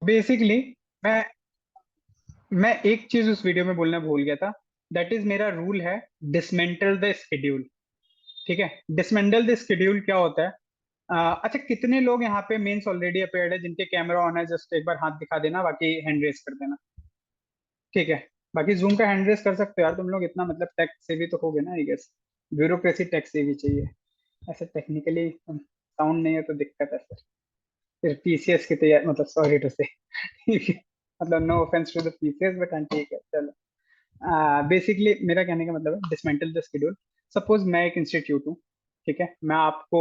Basically मैं मैं एक चीज उस वीडियो में बोलना भूल गया था। दैट इज मेरा रूल है, डिसमेंटल द शेड्यूल। ठीक है, डिसमेंटल द शेड्यूल क्या होता है? अच्छा, कितने लोग यहाँ पे मेंस ऑलरेडी अपेयर्ड है जिनके कैमरा ऑन है? जस्ट एक बार हाथ दिखा देना, बाकी हैंड रेस कर देना। ठीक है, बाकी जूम का हैंड रेस कर सकते हो यार तुम लोग, इतना मतलब टेक से भी तो हो गए ना आई गेस। ब्यूरोक्रेसी टेक से भी चाहिए। ऐसे टेक्निकली साउंड नहीं है तो दिक्कत है सर। फिर पीसीएस की तैयारी, मतलब सॉरी टू से ठीक है, मतलब no offence to the PCS but हाँ ठीक है चलो। बेसिकली मेरा कहने का मतलब है डिसमेंटल द शेड्यूल। सपोज मैं एक इंस्टीट्यूट हूँ, ठीक है, मैं आपको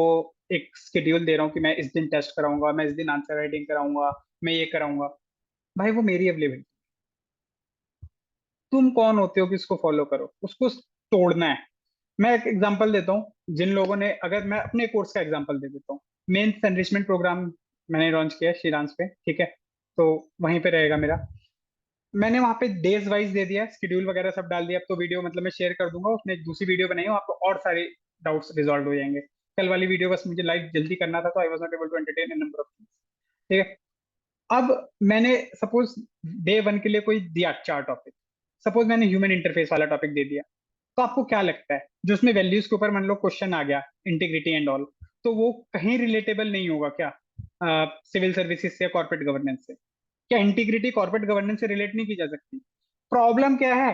एक शेड्यूल दे रहा हूँ कि मैं इस दिन टेस्ट कराऊंगा, मैं इस दिन आंसर राइटिंग कराऊंगा, मैं ये कराऊंगा। भाई वो मेरी अवेलेबिलिटी, तुम कौन होते हो कि उसको फॉलो करो, उसको तोड़ना है। मैं एक एग्जांपल देता हूँ, जिन लोगों ने, अगर मैं अपने कोर्स का एग्जांपल दे देता हूँ, मेंस एनरिचमेंट प्रोग्राम मैंने लॉन्च किया श्रीरांस पे, ठीक है, तो वहीं पे रहेगा मेरा। मैंने वहां पे डेज वाइज दे दिया, शेड्यूल वगैरह सब डाल दिया। अब तो वीडियो मतलब मैं शेयर कर दूंगा, उसमें एक दूसरी वीडियो बनाई हूँ, आपको और सारे डाउट्स रिजॉल्व हो जाएंगे। कल वाली वीडियो बस मुझे लाइव जल्दी करना था, तो I was not able to entertain number of things. ठीक है, अब मैंने सपोज डे वन के लिए कोई दिया 4 टॉपिक, सपोज मैंने ह्यूमन इंटरफेस वाला टॉपिक दे दिया। तो आपको क्या लगता है, जो उसमें वैल्यूज के ऊपर मान लो क्वेश्चन आ गया, इंटीग्रिटी एंड ऑल, तो वो कहीं रिलेटेबल नहीं होगा क्या सिविल सर्विसेज से, कॉर्पोरेट गवर्नेंस से? क्या इंटीग्रिटी कॉर्पोरेट गवर्नेंस से रिलेट नहीं की जा सकती? प्रॉब्लम क्या है?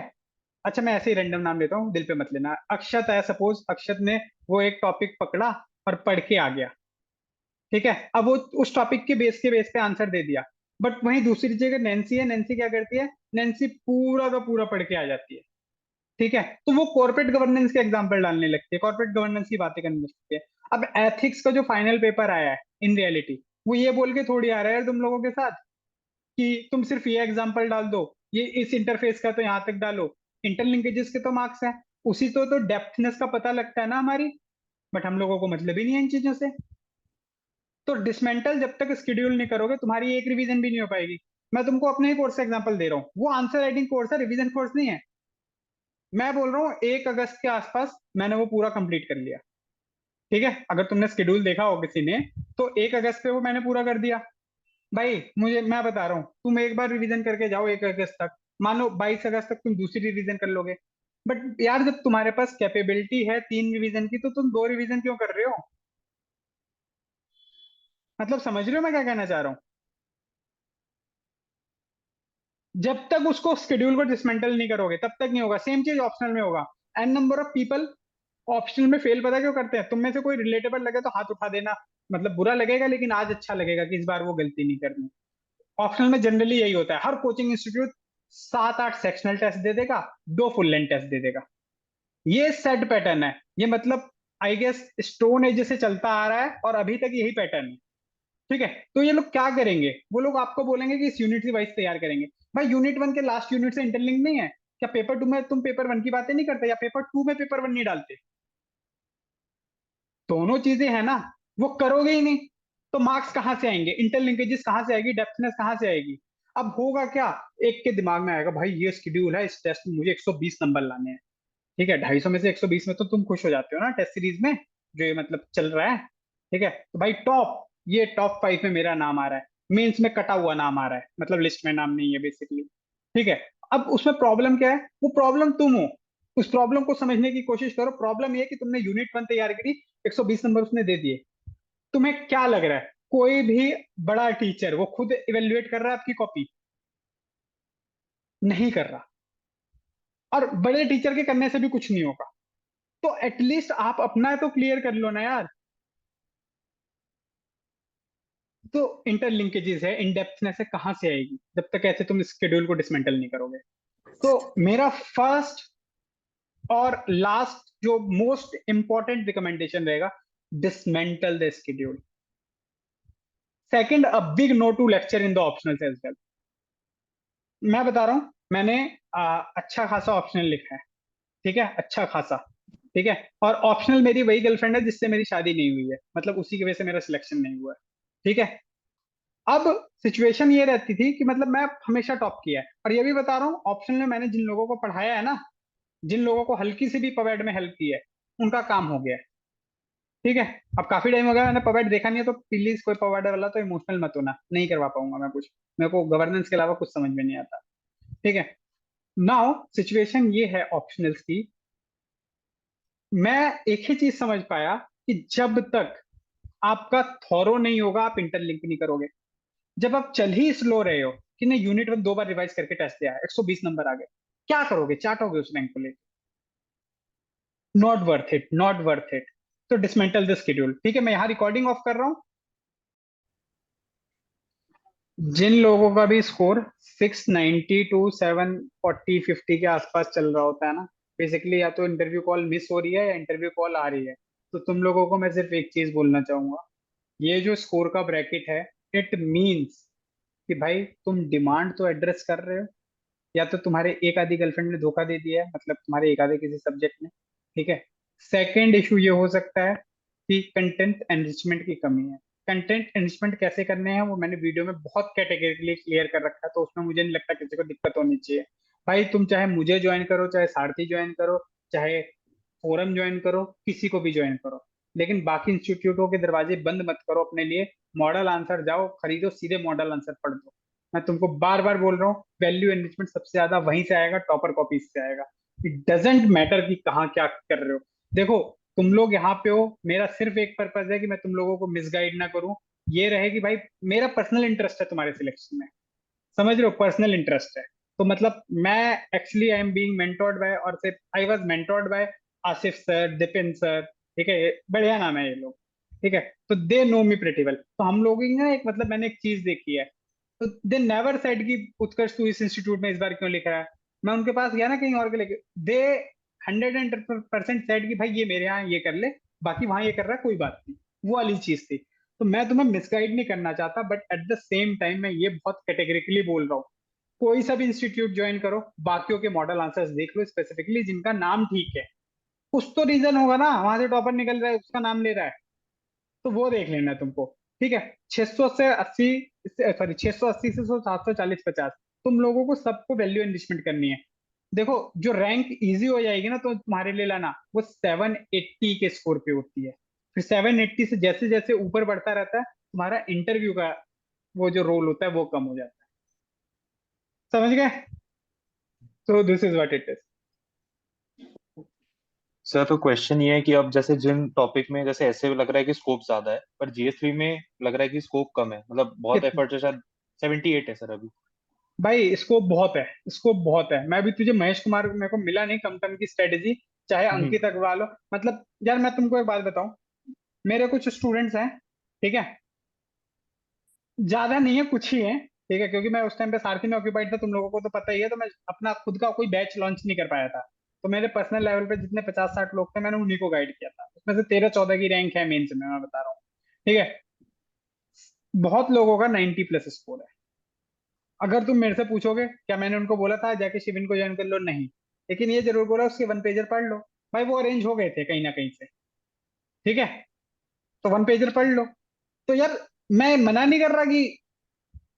अच्छा, मैं ऐसे ही रैंडम नाम लेता हूँ, दिल पे मत लेना। अक्षत है, सपोज अक्षत ने वो एक टॉपिक पकड़ा और पढ़ के आ गया। ठीक है, अब वो उस टॉपिक के बेस पे आंसर दे दिया। बट वहीं दूसरी जगह नैन्सी है, नैन्सी क्या करती है? नैन्सी पूरा का पूरा पढ़ के आ जाती है। ठीक है, तो वो कॉर्पोरेट गवर्नेंस के एग्जांपल डालने लगती है, कॉर्पोरेट गवर्नेंस की बातें करने लगती है। अब एथिक्स का जो फाइनल पेपर आया है, इन रियलिटी वो ये बोल के थोड़ी आ रहा है यार तुम लोगों के साथ कि तुम सिर्फ ये एग्जांपल डाल दो, ये इस इंटरफेस का तो यहाँ तक डालो, इंटरलिंकेजेस के तो मार्क्स हैं, उसी तो डेप्थनेस का पता लगता है ना हमारी। बट हम लोगों को मतलब ही नहीं है इन चीजों से। तो डिसमेंटल जब तक शेड्यूल नहीं करोगे, तुम्हारी एक रिवीजन भी नहीं हो पाएगी। मैं तुमको अपने ही कोर्स का एग्जांपल दे रहा हूँ, वो आंसर राइटिंग कोर्स है, रिवीजन कोर्स नहीं है। मैं बोल रहा हूँ 1 अगस्त के आसपास मैंने वो पूरा कंप्लीट कर लिया। ठीक है, अगर तुमने शेड्यूल देखा हो किसी ने, तो 1 अगस्त पे वो मैंने पूरा कर दिया। भाई मुझे, मैं बता रहा हूँ, तुम एक बार रिवीजन करके जाओ 1 अगस्त तक, मानो 22 अगस्त तक तुम दूसरी रिवीजन कर लोगे। बट यार जब तुम्हारे पास कैपेबिलिटी है 3 रिवीजन की, तो तुम 2 रिवीजन क्यों कर रहे हो? मतलब समझ रहे हो मैं क्या कहना चाह रहा हूँ? जब तक उसको शेड्यूल को डिसमेंटल नहीं करोगे तब तक नहीं होगा। सेम चीज ऑप्शनल में होगा। An number of people optional में फेल पता क्यों करते हैं? तुम में से कोई रिलेटेबल लगे तो हाथ उठा देना, मतलब बुरा लगेगा लेकिन आज अच्छा लगेगा कि इस बार वो गलती नहीं करनी। ऑप्शनल में जनरली यही होता है, हर कोचिंग इंस्टीट्यूट 7-8 सेक्शनल टेस्ट दे देगा, 2 फुल लेंथ टेस्ट दे देगा। ये सेट पैटर्न है, ये मतलब आई गेस स्टोन एज से चलता आ रहा है और अभी तक यही पैटर्न है। ठीक है, तो ये लोग क्या करेंगे, वो लोग आपको बोलेंगे कि इस यूनिट से वाइज तैयार करेंगे। भाई यूनिट वन के लास्ट यूनिट से इंटरलिंक नहीं है क्या? पेपर टू में तुम पेपर वन की बातें नहीं करते, या पेपर टू में पेपर वन नहीं डालते? दोनों चीजें है ना, वो करोगे ही नहीं तो मार्क्स कहाँ से आएंगे, इंटरलिंकेजेस कहाँ से आएगी, डेप्थनेस कहाँ से आएगी? अब होगा क्या, एक के दिमाग में आएगा भाई ये शेड्यूल है, इस टेस्ट में मुझे 120 नंबर लाने हैं। ठीक है, 250 में से 120 में तो तुम खुश हो जाते हो ना टेस्ट सीरीज में, जो ये मतलब चल रहा है। ठीक है, तो भाई टॉप, ये टॉप 5 में मेरा नाम आ रहा है, मेंस में कटा हुआ नाम आ रहा है, मतलब लिस्ट में नाम नहीं है बेसिकली। ठीक है, अब उसमें प्रॉब्लम क्या है? वो प्रॉब्लम तुम हो। उस प्रॉब्लम को समझने की कोशिश करो। प्रॉब्लम ये है कि तुमने यूनिट वन तैयार करी, 120 नंबर उसने दे दिए। तुम्हें क्या लग रहा है कोई भी बड़ा टीचर वो खुद इवेल्युएट कर रहा है आपकी कॉपी? नहीं कर रहा। और बड़े टीचर के करने से भी कुछ नहीं होगा। तो एटलीस्ट आप अपना तो क्लियर कर लो ना यार। तो इंटरलिंकेजेस है, इन डेप्थनेस है, कहां से आएगी जब तक ऐसे तुम स्केड्यूल को डिसमेंटल नहीं करोगे? तो मेरा फर्स्ट और लास्ट जो मोस्ट इंपॉर्टेंट रिकमेंडेशन रहेगा, dismantle the schedule. Second, a big no to lecture in the optional as well. मैं बता रहा हूं, मैंने अच्छा खासा ऑप्शनल लिखा है। ठीक है, अच्छा खासा। ठीक है, और ऑप्शनल मेरी वही गर्लफ्रेंड है जिससे मेरी शादी नहीं हुई है, मतलब उसी की वजह से मेरा सिलेक्शन नहीं हुआ है। ठीक है, अब सिचुएशन ये रहती थी कि मतलब मैं हमेशा टॉप किया है, और ये भी बता रहा हूँ ऑप्शनल में मैंने जिन लोगों को पढ़ाया है ना, जिन लोगों को हल्की सी भी पवेड में हेल्प की है, उनका काम हो गया है। ठीक है। अब काफी टाइम हो गया मैंने पवेट देखा नहीं है, तो प्लीज कोई पवेट वाला तो इमोशनल मत होना, नहीं करवा पाऊंगा मैं कुछ। मेरे को गवर्नेंस के अलावा कुछ समझ में नहीं आता। ठीक है। नाउ सिचुएशन ये है ऑप्शनल्स की। मैं एक ही चीज समझ पाया कि जब तक आपका थॉरो नहीं होगा आप इंटरलिंक नहीं करोगे। जब आप चल ही स्लो रहे हो कि नहीं, यूनिट वन 2 बार रिवाइज करके टेस्ट दिया है, 120 नंबर आ गए, क्या करोगे? चाटोगे उस रैंक को लेकर? Not worth it, not worth it. तो डिसमेंटल द शेड्यूल। ठीक है, मैं यहाँ रिकॉर्डिंग ऑफ कर रहा हूँ। जिन लोगों का भी स्कोर 690 टू 740 50 के आसपास चल रहा होता है ना, बेसिकली या तो इंटरव्यू कॉल मिस हो रही है या इंटरव्यू कॉल आ रही है। तो तुम लोगों को मैं सिर्फ एक चीज बोलना चाहूंगा, ये जो स्कोर का ब्रैकेट है, इट मींस कि भाई तुम डिमांड तो एड्रेस कर रहे हो, या तो तुम्हारे एक आधी गर्लफ्रेंड ने धोखा दे दिया है, मतलब तुम्हारे एक आधे किसी सब्जेक्ट में। ठीक है। सेकेंड इशू ये हो सकता है कि कंटेंट एनरिचमेंट की कमी है। कंटेंट एनरिचमेंट कैसे करने हैं वो मैंने वीडियो में बहुत कैटेगरिकली क्लियर कर रखा है, तो उसमें मुझे नहीं लगता किसी को दिक्कत होनी चाहिए। भाई तुम चाहे मुझे ज्वाइन करो, चाहे सारथी ज्वाइन करो, चाहे फोरम ज्वाइन करो, किसी को भी ज्वाइन करो, लेकिन बाकी इंस्टीट्यूटों के दरवाजे बंद मत करो अपने लिए। मॉडल आंसर जाओ खरीदो, सीधे मॉडल आंसर पढ़ दो। मैं तुमको बार बार बोल रहा हूँ, वैल्यू एनरिचमेंट सबसे ज्यादा वहीं से आएगा, टॉपर कॉपीज से आएगा। इट डजेंट मैटर कि कहाँ क्या कर रहे हो। देखो, तुम लोग यहाँ पे हो, मेरा सिर्फ एक पर्पज है कि मैं तुम लोगों को मिसगाइड ना करूं। ये रहे कि भाई मेरा पर्सनल इंटरेस्ट है तुम्हारे सिलेक्शन में, समझ रहे हो, पर्सनल इंटरेस्ट है। तो मतलब मैं actually I am being mentored by, और सिर्फ I was mentored by Asif sir, Dipin sir. ठीक है, बढ़िया नाम है ये लोग। ठीक है। तो they know me pretty well. तो हम लोग ही ना एक, मतलब मैंने एक चीज देखी है, तो दे नेवर सेड कि उत्कर्ष तू इस इंस्टीट्यूट में इस बार क्यों लिख रहा है। मैं उनके पास गया ना कहीं और के लेके, दे 100% सेड कि भाई ये मेरे यहाँ ये कर ले, बाकी वहां ये कर रहा है कोई बात नहीं। वो वाली चीज थी। तो मैं तुम्हें मिसगाइड नहीं करना चाहता, but at the same time मैं ये बहुत कैटेगरिकली बोल रहा हूँ, कोई सा भी इंस्टीट्यूट ज्वाइन करो, बाकियों के मॉडल आंसर्स देख लो स्पेसिफिकली जिनका नाम ठीक है। कुछ तो रीजन होगा ना, वहां से टॉपर निकल रहा है, उसका नाम ले रहा है, तो वो देख लेना है तुमको। ठीक है। 600 से 80, सॉरी 680 से 740 50, तुम लोगों को सबको वैल्यू एनरिचमेंट करनी है। देखो, जो रैंक इजी हो जाएगी ना तो तुम्हारे लिए लाना, वो 780 के स्कोर पे होती है। फिर 780 से जैसे जैसे ऊपर बढ़ता रहता है, तुम्हारा इंटरव्यू का वो जो रोल होता है वो कम हो जाता है। समझ गए? तो this is what it is. Sir तो क्वेश्चन ये है कि अब जैसे जिन टॉपिक में जैसे ऐसे लग रहा है कि स्कोप ज्यादा है, पर जीएस 3 में लग रहा है कि स्कोप कम है, मतलब बहुत एफर्ट है, शायद 78 है सर अभी। भाई स्कोप बहुत है, स्कोप बहुत है। मैं भी तुझे महेश कुमार मेरे को मिला नहीं कम टर्म की स्ट्रेटेजी, चाहे हम्म। अंकित अग्रवाल हो। मतलब यार मैं तुमको एक बात बताऊं, मेरे कुछ स्टूडेंट्स हैं, ठीक है, ज्यादा नहीं है, कुछ ही है। ठीक है, क्योंकि मैं उस टाइम पे सारथी में ऑक्यूपाइड था, तुम लोगों को तो पता ही है, तो मैं अपना खुद का कोई बैच लॉन्च नहीं कर पाया था। तो मेरे पर्सनल लेवल पे जितने 50 60 लोग थे, मैंने उन्हीं को गाइड किया था। उसमें से 13 14 की रैंक है मेंस में, मैं बता रहा हूँ। ठीक है। बहुत लोगों का 90+ स्कोर है। अगर तुम मेरे से पूछोगे क्या मैंने उनको बोला था जाके शिविन को ज्वाइन कर लो, नहीं। लेकिन ये जरूर बोला उसके वन पेजर पढ़ लो। भाई वो अरेंज हो गए थे कहीं ना कहीं से। ठीक है। तो वन पेजर पढ़ लो। तो यार मैं मना नहीं कर रहा कि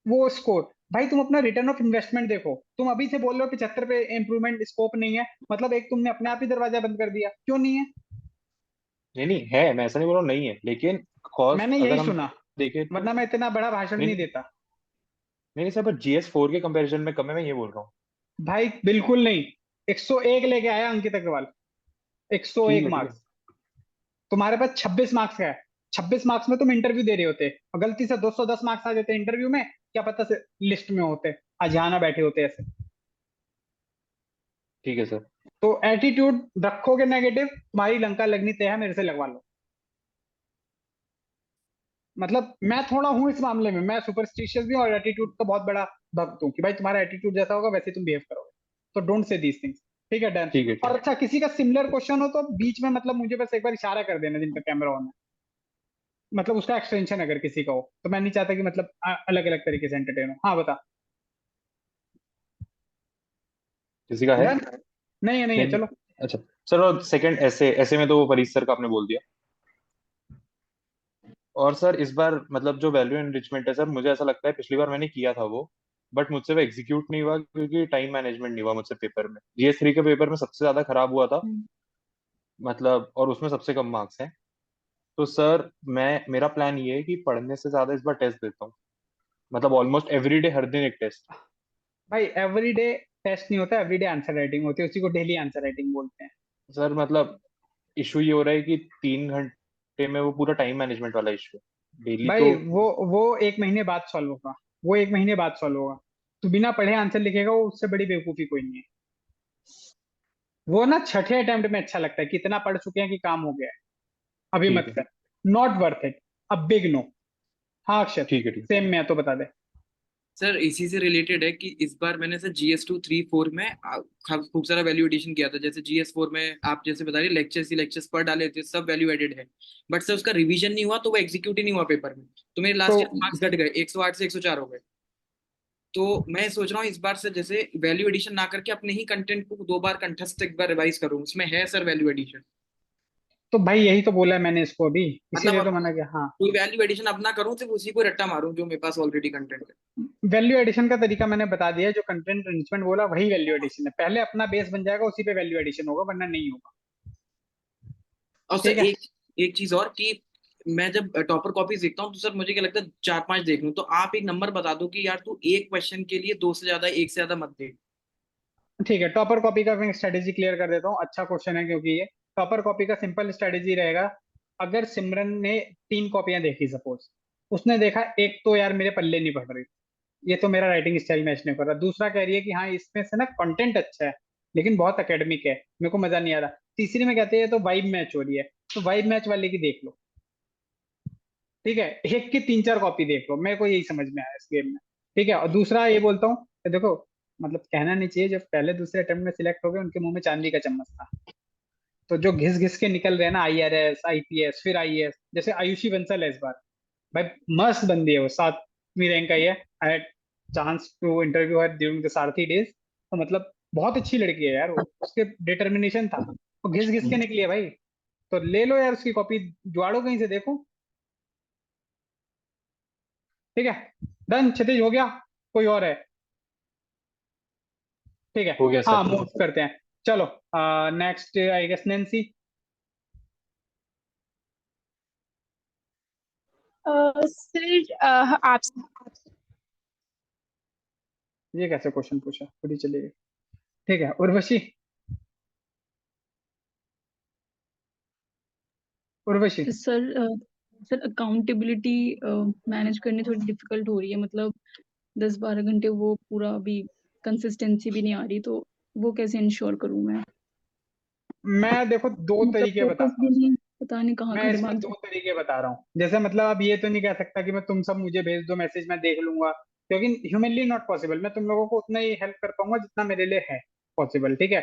वो स्कोर, भाई तुम अपना रिटर्न ऑफ इन्वेस्टमेंट देखो। तुम अभी से बोल रहे हो 75 पे इंप्रूवमेंट स्कोप नहीं है, मतलब एक तुमने अपने आप ही दरवाजा बंद कर दिया, क्यों नहीं है? नहीं नहीं है, मैं ऐसा नहीं बोल रहा हूँ नहीं है, लेकिन कॉस्ट मैंने अगर यही हम सुना, देखें तो। वरना मैं इतना बड़ा भाषण नहीं नहीं नहीं देता। नहीं नहीं सर, पर GS 4 के कंपैरिजन में कम है, मैं ये बोल रहा हूँ। भाई बिल्कुल नहीं। 101 लेके आया अंकित अग्रवाल, ठीक 101 है ठीक है। मार्क्स। तुम्हारे पास 26 मार्क्स का है, 26 मार्क्स में तुम इंटरव्यू दे रहे होते, और गलती से 210 मार्क्स आ जाते इंटरव्यू में, क्या पता से लिस्ट में होते, आज यहाँ ना बैठे होते ऐसे। ठीक है सर। तो एटीट्यूड रखोगे नेगेटिव, तुम्हारी लंका लगनी तय है, मेरे से लगवा लो। मतलब मैं थोड़ा हूं इस मामले में, मैं सुपरस्टिशियस भी हूं और एटीट्यूड का बहुत बड़ा भक्त हूँ कि भाई तुम्हारा एटीट्यूड जैसा होगा वैसे तुम बिहेव करोगे। तो डोंट से दीज थिंग्स। ठीक है, डन। ठीक है और ठीक। अच्छा, किसी का सिमिलर क्वेश्चन हो तो बीच में मतलब मुझे बस एक बार इशारा कर देना जिनका कैमरा ऑन है, मतलब उसका एक्सटेंशन अगर किसी का हो, तो मैं नहीं चाहता कि मतलब अलग अलग तरीके से एंटरटेन हो। हाँ बता। किसी का है? डन। नहीं है, नहीं है, नहीं नहीं। चलो। अच्छा सर, और सेकंड ऐसे ऐसे में तो वो परीश सर का आपने बोल दिया। और सर इस बार मतलब जो वैल्यू एनरिचमेंट है सर, मुझे ऐसा लगता है पिछली बार मैंने किया था वो, बट मुझसे वो एग्जीक्यूट नहीं हुआ क्योंकि टाइम मैनेजमेंट नहीं हुआ मुझसे पेपर में। GS 3 के पेपर में सबसे ज्यादा खराब हुआ था, मतलब, और उसमें सबसे कम मार्क्स हैं। तो सर मैं मेरा प्लान ये है कि पढ़ने से ज्यादा इस बार टेस्ट देता हूँ, मतलब ऑलमोस्ट एवरीडे, हर दिन एक टेस्ट। भाई एवरीडे टेस्ट नहीं होता, एवरीडे आंसर राइटिंग होती है, उसी को डेली आंसर राइटिंग बोलते हैं। सर मतलब इशू ये हो रहा है कि 3 घंटे में वो पूरा टाइम मैनेजमेंट वाला इशू है डेली तो। भाई वो 1 महीने बाद सॉल्व होगा, वो 1 महीने बाद सॉल्व होगा। तू बिना पढ़े आंसर लिखेगा, वो उससे बड़ी बेवकूफी कोई नहीं है। वो ना छठे अटेम्प्ट में अच्छा लगता है कि इतना पढ़ चुके हैं कि काम हो गया है, अभी ठीक मत है, कर। Not worth it. A big no. हाँ अक्षर, ठीक है, ठीक सेम में है तो बता दे। सर इसी से रिलेटेड है कि इस बार मैंने सर GS 2 3 4 में खूब सारा वैल्यू एडिशन किया था। जैसे GS 4 में आप जैसे बता रहे लेक्चर्स ही लेक्चर्स पढ़ डाले थे, सब वैल्यू एडेड है। बट सर उसका रिवीजन नहीं हुआ, तो वो एग्जीक्यूट ही नहीं हुआ पेपर में। तो मेरे तो लास्ट ईयर मार्क्स घट गए, 108 से 104 हो गए। तो मैं सोच रहा हूँ इस बार से जैसे वैल्यू एडिशन ना करके अपने ही कंटेंट को 2 बार कंठस्थ एक बार रिवाइज करूँ। उसमें है सर वैल्यू एडिशन। तो भाई यही तो बोला है मैंने इसको अभी, मतलब इसीलिए अब तो मना किया। हाँ, कोई वैल्यू एडिशन अब ना करूँ, सिर्फ उसी को रट्टा मारूं जो मेरे पास ऑलरेडी कंटेंट है। वैल्यू एडिशन का तरीका मैंने बता दिया है, जो कंटेंट एनरिचमेंट बोला वही वैल्यू एडिशन है। पहले अपना बेस बन जाएगा, उसी पे वैल्यू एडिशन होगा, वरना नहीं होगा। और सर ठीक है। एक एक चीज और कि मैं जब टॉपर कॉपीज देखता हूँ तो सर मुझे क्या लगता है 4 5 देख लूं, तो आप एक नंबर बता दो कि यार तू एक क्वेश्चन के लिए दो से ज्यादा, एक से ज्यादा मत दे। ठीक है, टॉपर कॉपी का मैं स्ट्रेटेजी क्लियर कर देता हूँ, अच्छा क्वेश्चन है क्योंकि ये टॉपर कॉपी का सिंपल स्ट्रेटेजी रहेगा। अगर सिमरन ने 3 कॉपियां देखी सपोज, उसने देखा एक तो यार मेरे पल्ले नहीं पड़ रही, ये तो मेरा राइटिंग स्टाइल मैच नहीं कर रहा। दूसरा कह रही है कि हाँ इसमें से ना कंटेंट अच्छा है, लेकिन बहुत एकेडमिक है, मेरे को मजा नहीं आ रहा। तीसरी में कहते हैं तो वाइब मैच हो रही है, तो वाइब मैच वाले की देख लो। ठीक है, एक की 3 4 कॉपी देख लो, मेरे को यही समझ में आया इस गेम में। ठीक है, और दूसरा ये बोलता हूँ कि देखो, मतलब कहना नहीं चाहिए, जब पहले दूसरे अटेम्प्ट में सिलेक्ट हो गए उनके मुंह में चांदी का चम्मच था। तो जो घिस घिस के निकल रहे हैं ना, IRS IPS फिर IAS, जैसे आयुषी बंसल है इस बार। भाई मस्त बंदी है वो, 7वीं रैंक आई है। I had chance to interview her during the Sarathi days. तो मतलब बहुत अच्छी लड़की है यार वो, उसके डिटर्मिनेशन था, वो घिस घिस के निकली है भाई। तो ले लो यार उसकी कॉपी, जुआड़ो कहीं से देखो। ठीक है, डन क्षितिज, हो गया? कोई और है? ठीक है। हो गया हाँ, सर। मूव करते हैं। चलो, next I guess Nancy. Sir आप ये कैसे क्वेश्चन पूछा, खुद ही चली गई। ठीक है, Urvashi. Urvashi. Sir sir accountability manage करनी थोड़ी डिफिकल्ट हो रही है। मतलब 10 12 घंटे वो पूरा अभी कंसिस्टेंसी भी नहीं आ रही, तो वो कैसे इंश्योर करूँ मैं? मैं देखो दो मतलब तरीके फोकस बताता हूँ भी इसमें। नहीं, पता नहीं कहाँ मैं का इसमें दिमाग दो जा। तरीके बता रहा हूँ। जैसे मतलब अब ये तो नहीं कह सकता कि मैं तुम सब मुझे भेज दो मैसेज, मैं देख लूंगा, क्योंकि ह्यूमनली नॉट पॉसिबल। मैं तुम लोगों को उतना ही हेल्प कर पाऊंगा जितना मेरे लिए है पॉसिबल। ठीक है।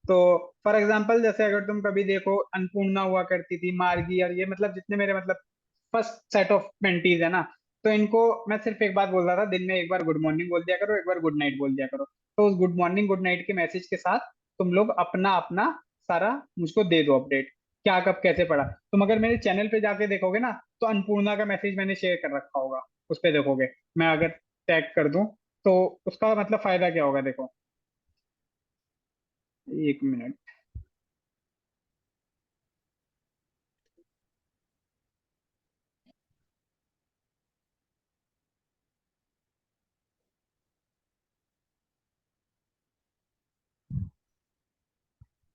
तो फॉर एग्जाम्पल, जैसे अगर तुम कभी देखो, अन्नपूर्णा हुआ करती थी, मार्गी, और ये मतलब जितने मेरे मतलब फर्स्ट सेट ऑफ मेंटीज है ना, तो इनको मैं सिर्फ एक बात बोल रहा था, दिन में एक बार गुड मॉर्निंग बोल दिया करो, एक बार गुड नाइट बोल दिया करो। तो उस गुड मॉर्निंग गुड नाइट के मैसेज के साथ तुम लोग अपना अपना सारा मुझको दे दो अपडेट, क्या कब कैसे पड़ा। तुम अगर मेरे चैनल पे जाके देखोगे ना, तो अन्नपूर्णा का मैसेज मैंने शेयर कर रखा होगा, उस पे देखोगे। मैं अगर टैग कर दूं तो उसका मतलब फायदा क्या होगा, देखो। 1 मिनट।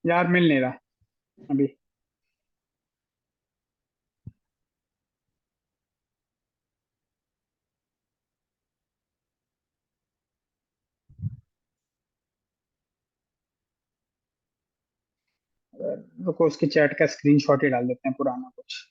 यार मिल नहीं रहा अभी। रुको, उसकी चैट का स्क्रीनशॉट ही डाल देते हैं पुराना कुछ।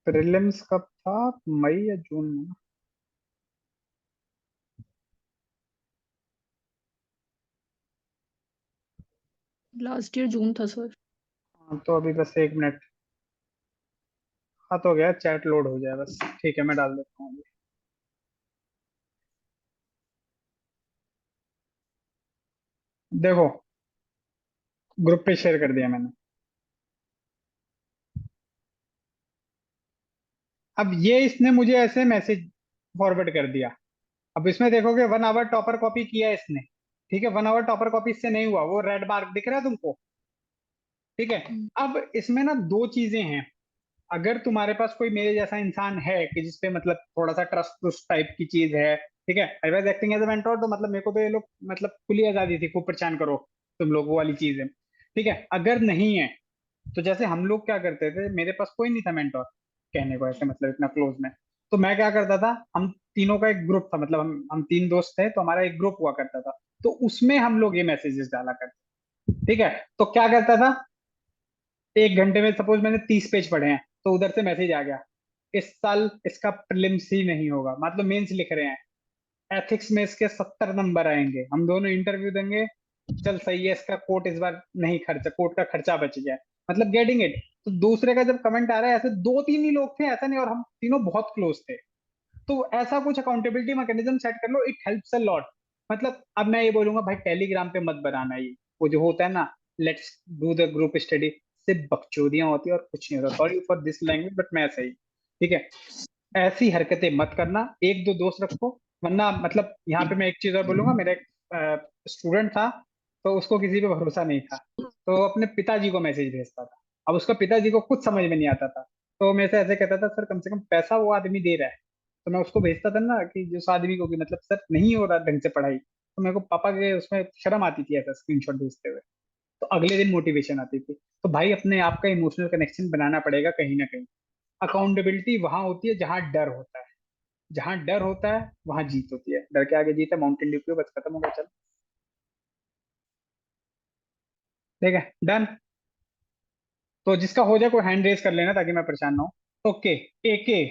प्रीलिम्स कब था? मई या जून में? लास्ट ईयर जून था सर। हाँ, तो अभी बस 1 मिनट। हाँ, तो हो गया, चैट लोड हो जाए बस। ठीक है, मैं डाल देता हूँ अभी। देखो, ग्रुप पे शेयर कर दिया मैंने। अब ये इसने मुझे ऐसे मैसेज फॉरवर्ड कर दिया। अब इसमें देखोगे 1 आवर टॉपर कॉपी किया इसने, ठीक है, 1 आवर टॉपर कॉपी इससे नहीं हुआ, वो रेड मार्क दिख रहा है तुमको, ठीक है। अब इसमें ना दो चीजें हैं। अगर तुम्हारे पास कोई मेरे जैसा इंसान है कि जिसपे मतलब थोड़ा सा ट्रस्ट उस टाइप की चीज है, ठीक है, I was acting as a mentor, तो मतलब मेरे को तो ये लोग मतलब खुली आजादी थी, खूब परेशान करो तुम लोग, वो वाली चीज है, ठीक है। अगर नहीं है तो जैसे हम लोग क्या करते थे, मेरे पास कोई नहीं था मेंटोर कहने को ऐसे, मतलब इतना क्लोज में, तो मैं क्या करता था, हम तीनों का एक ग्रुप था, मतलब हम तीन दोस्त थे, तो हमारा एक ग्रुप हुआ करता था, तो उसमें हम लोग ये मैसेजेस डाला करते, ठीक है। तो क्या करता था, 1 घंटे में सपोज मैंने 30 पेज पढ़े हैं, तो उधर से मैसेज आ गया, इस साल इसका प्रीलिम्स ही नहीं होगा, मतलब मेंस लिख रहे हैं, एथिक्स में इसके 70 नंबर आएंगे, हम दोनों इंटरव्यू देंगे, चल सही है, इसका कोर्ट इस बार नहीं खर्चा, कोर्ट का खर्चा बच गया, मतलब गेटिंग इट। तो दूसरे का जब कमेंट आ रहा है, ऐसे दो तीन ही लोग थे, ऐसा नहीं, और हम तीनों बहुत क्लोज थे, तो ऐसा कुछ अकाउंटेबिलिटी मैकेनिज्म सेट कर लो, इट हेल्प्स अ लॉट। मतलब अब मैं ये बोलूंगा भाई टेलीग्राम पे मत बनाना, ये वो जो होता है ना, let's do the group study, सिर्फ बकचोदियां होती है और कुछ नहीं होता, sorry for this language but मैं ऐसा ही, ठीक है। ऐसी हरकतें मत करना, एक दो दोस्त रखो, वरना मतलब यहाँ पे मैं एक चीज और बोलूंगा, मेरा एक स्टूडेंट था, तो उसको किसी पे भरोसा नहीं था, तो वो अपने पिताजी को मैसेज भेजता था। अब उसका पिताजी को कुछ समझ में नहीं आता था, तो मेरे से ऐसे कहता था, सर कम से कम पैसा वो आदमी दे रहा है, तो मैं उसको भेजता था ना कि जिस आदमी को कि मतलब सर नहीं हो रहा ढंग से पढ़ाई, तो मेरे को पापा के उसमें शर्म आती थी ऐसा स्क्रीनशॉट भेजते हुए, तो अगले दिन मोटिवेशन आती थी। तो भाई अपने आप का इमोशनल कनेक्शन बनाना पड़ेगा कहीं ना कहीं। अकाउंटेबिलिटी वहां होती है जहां डर होता है, जहां डर होता है वहां जीत होती है, डर के आगे जीत है, माउंटेन ड्यू, बस खत्म हो गया, चलो ठीक है, डन। तो जिसका हो जाए कोई हैंड रेज कर लेना ताकि मैं परेशान ना हो। ओके, एके।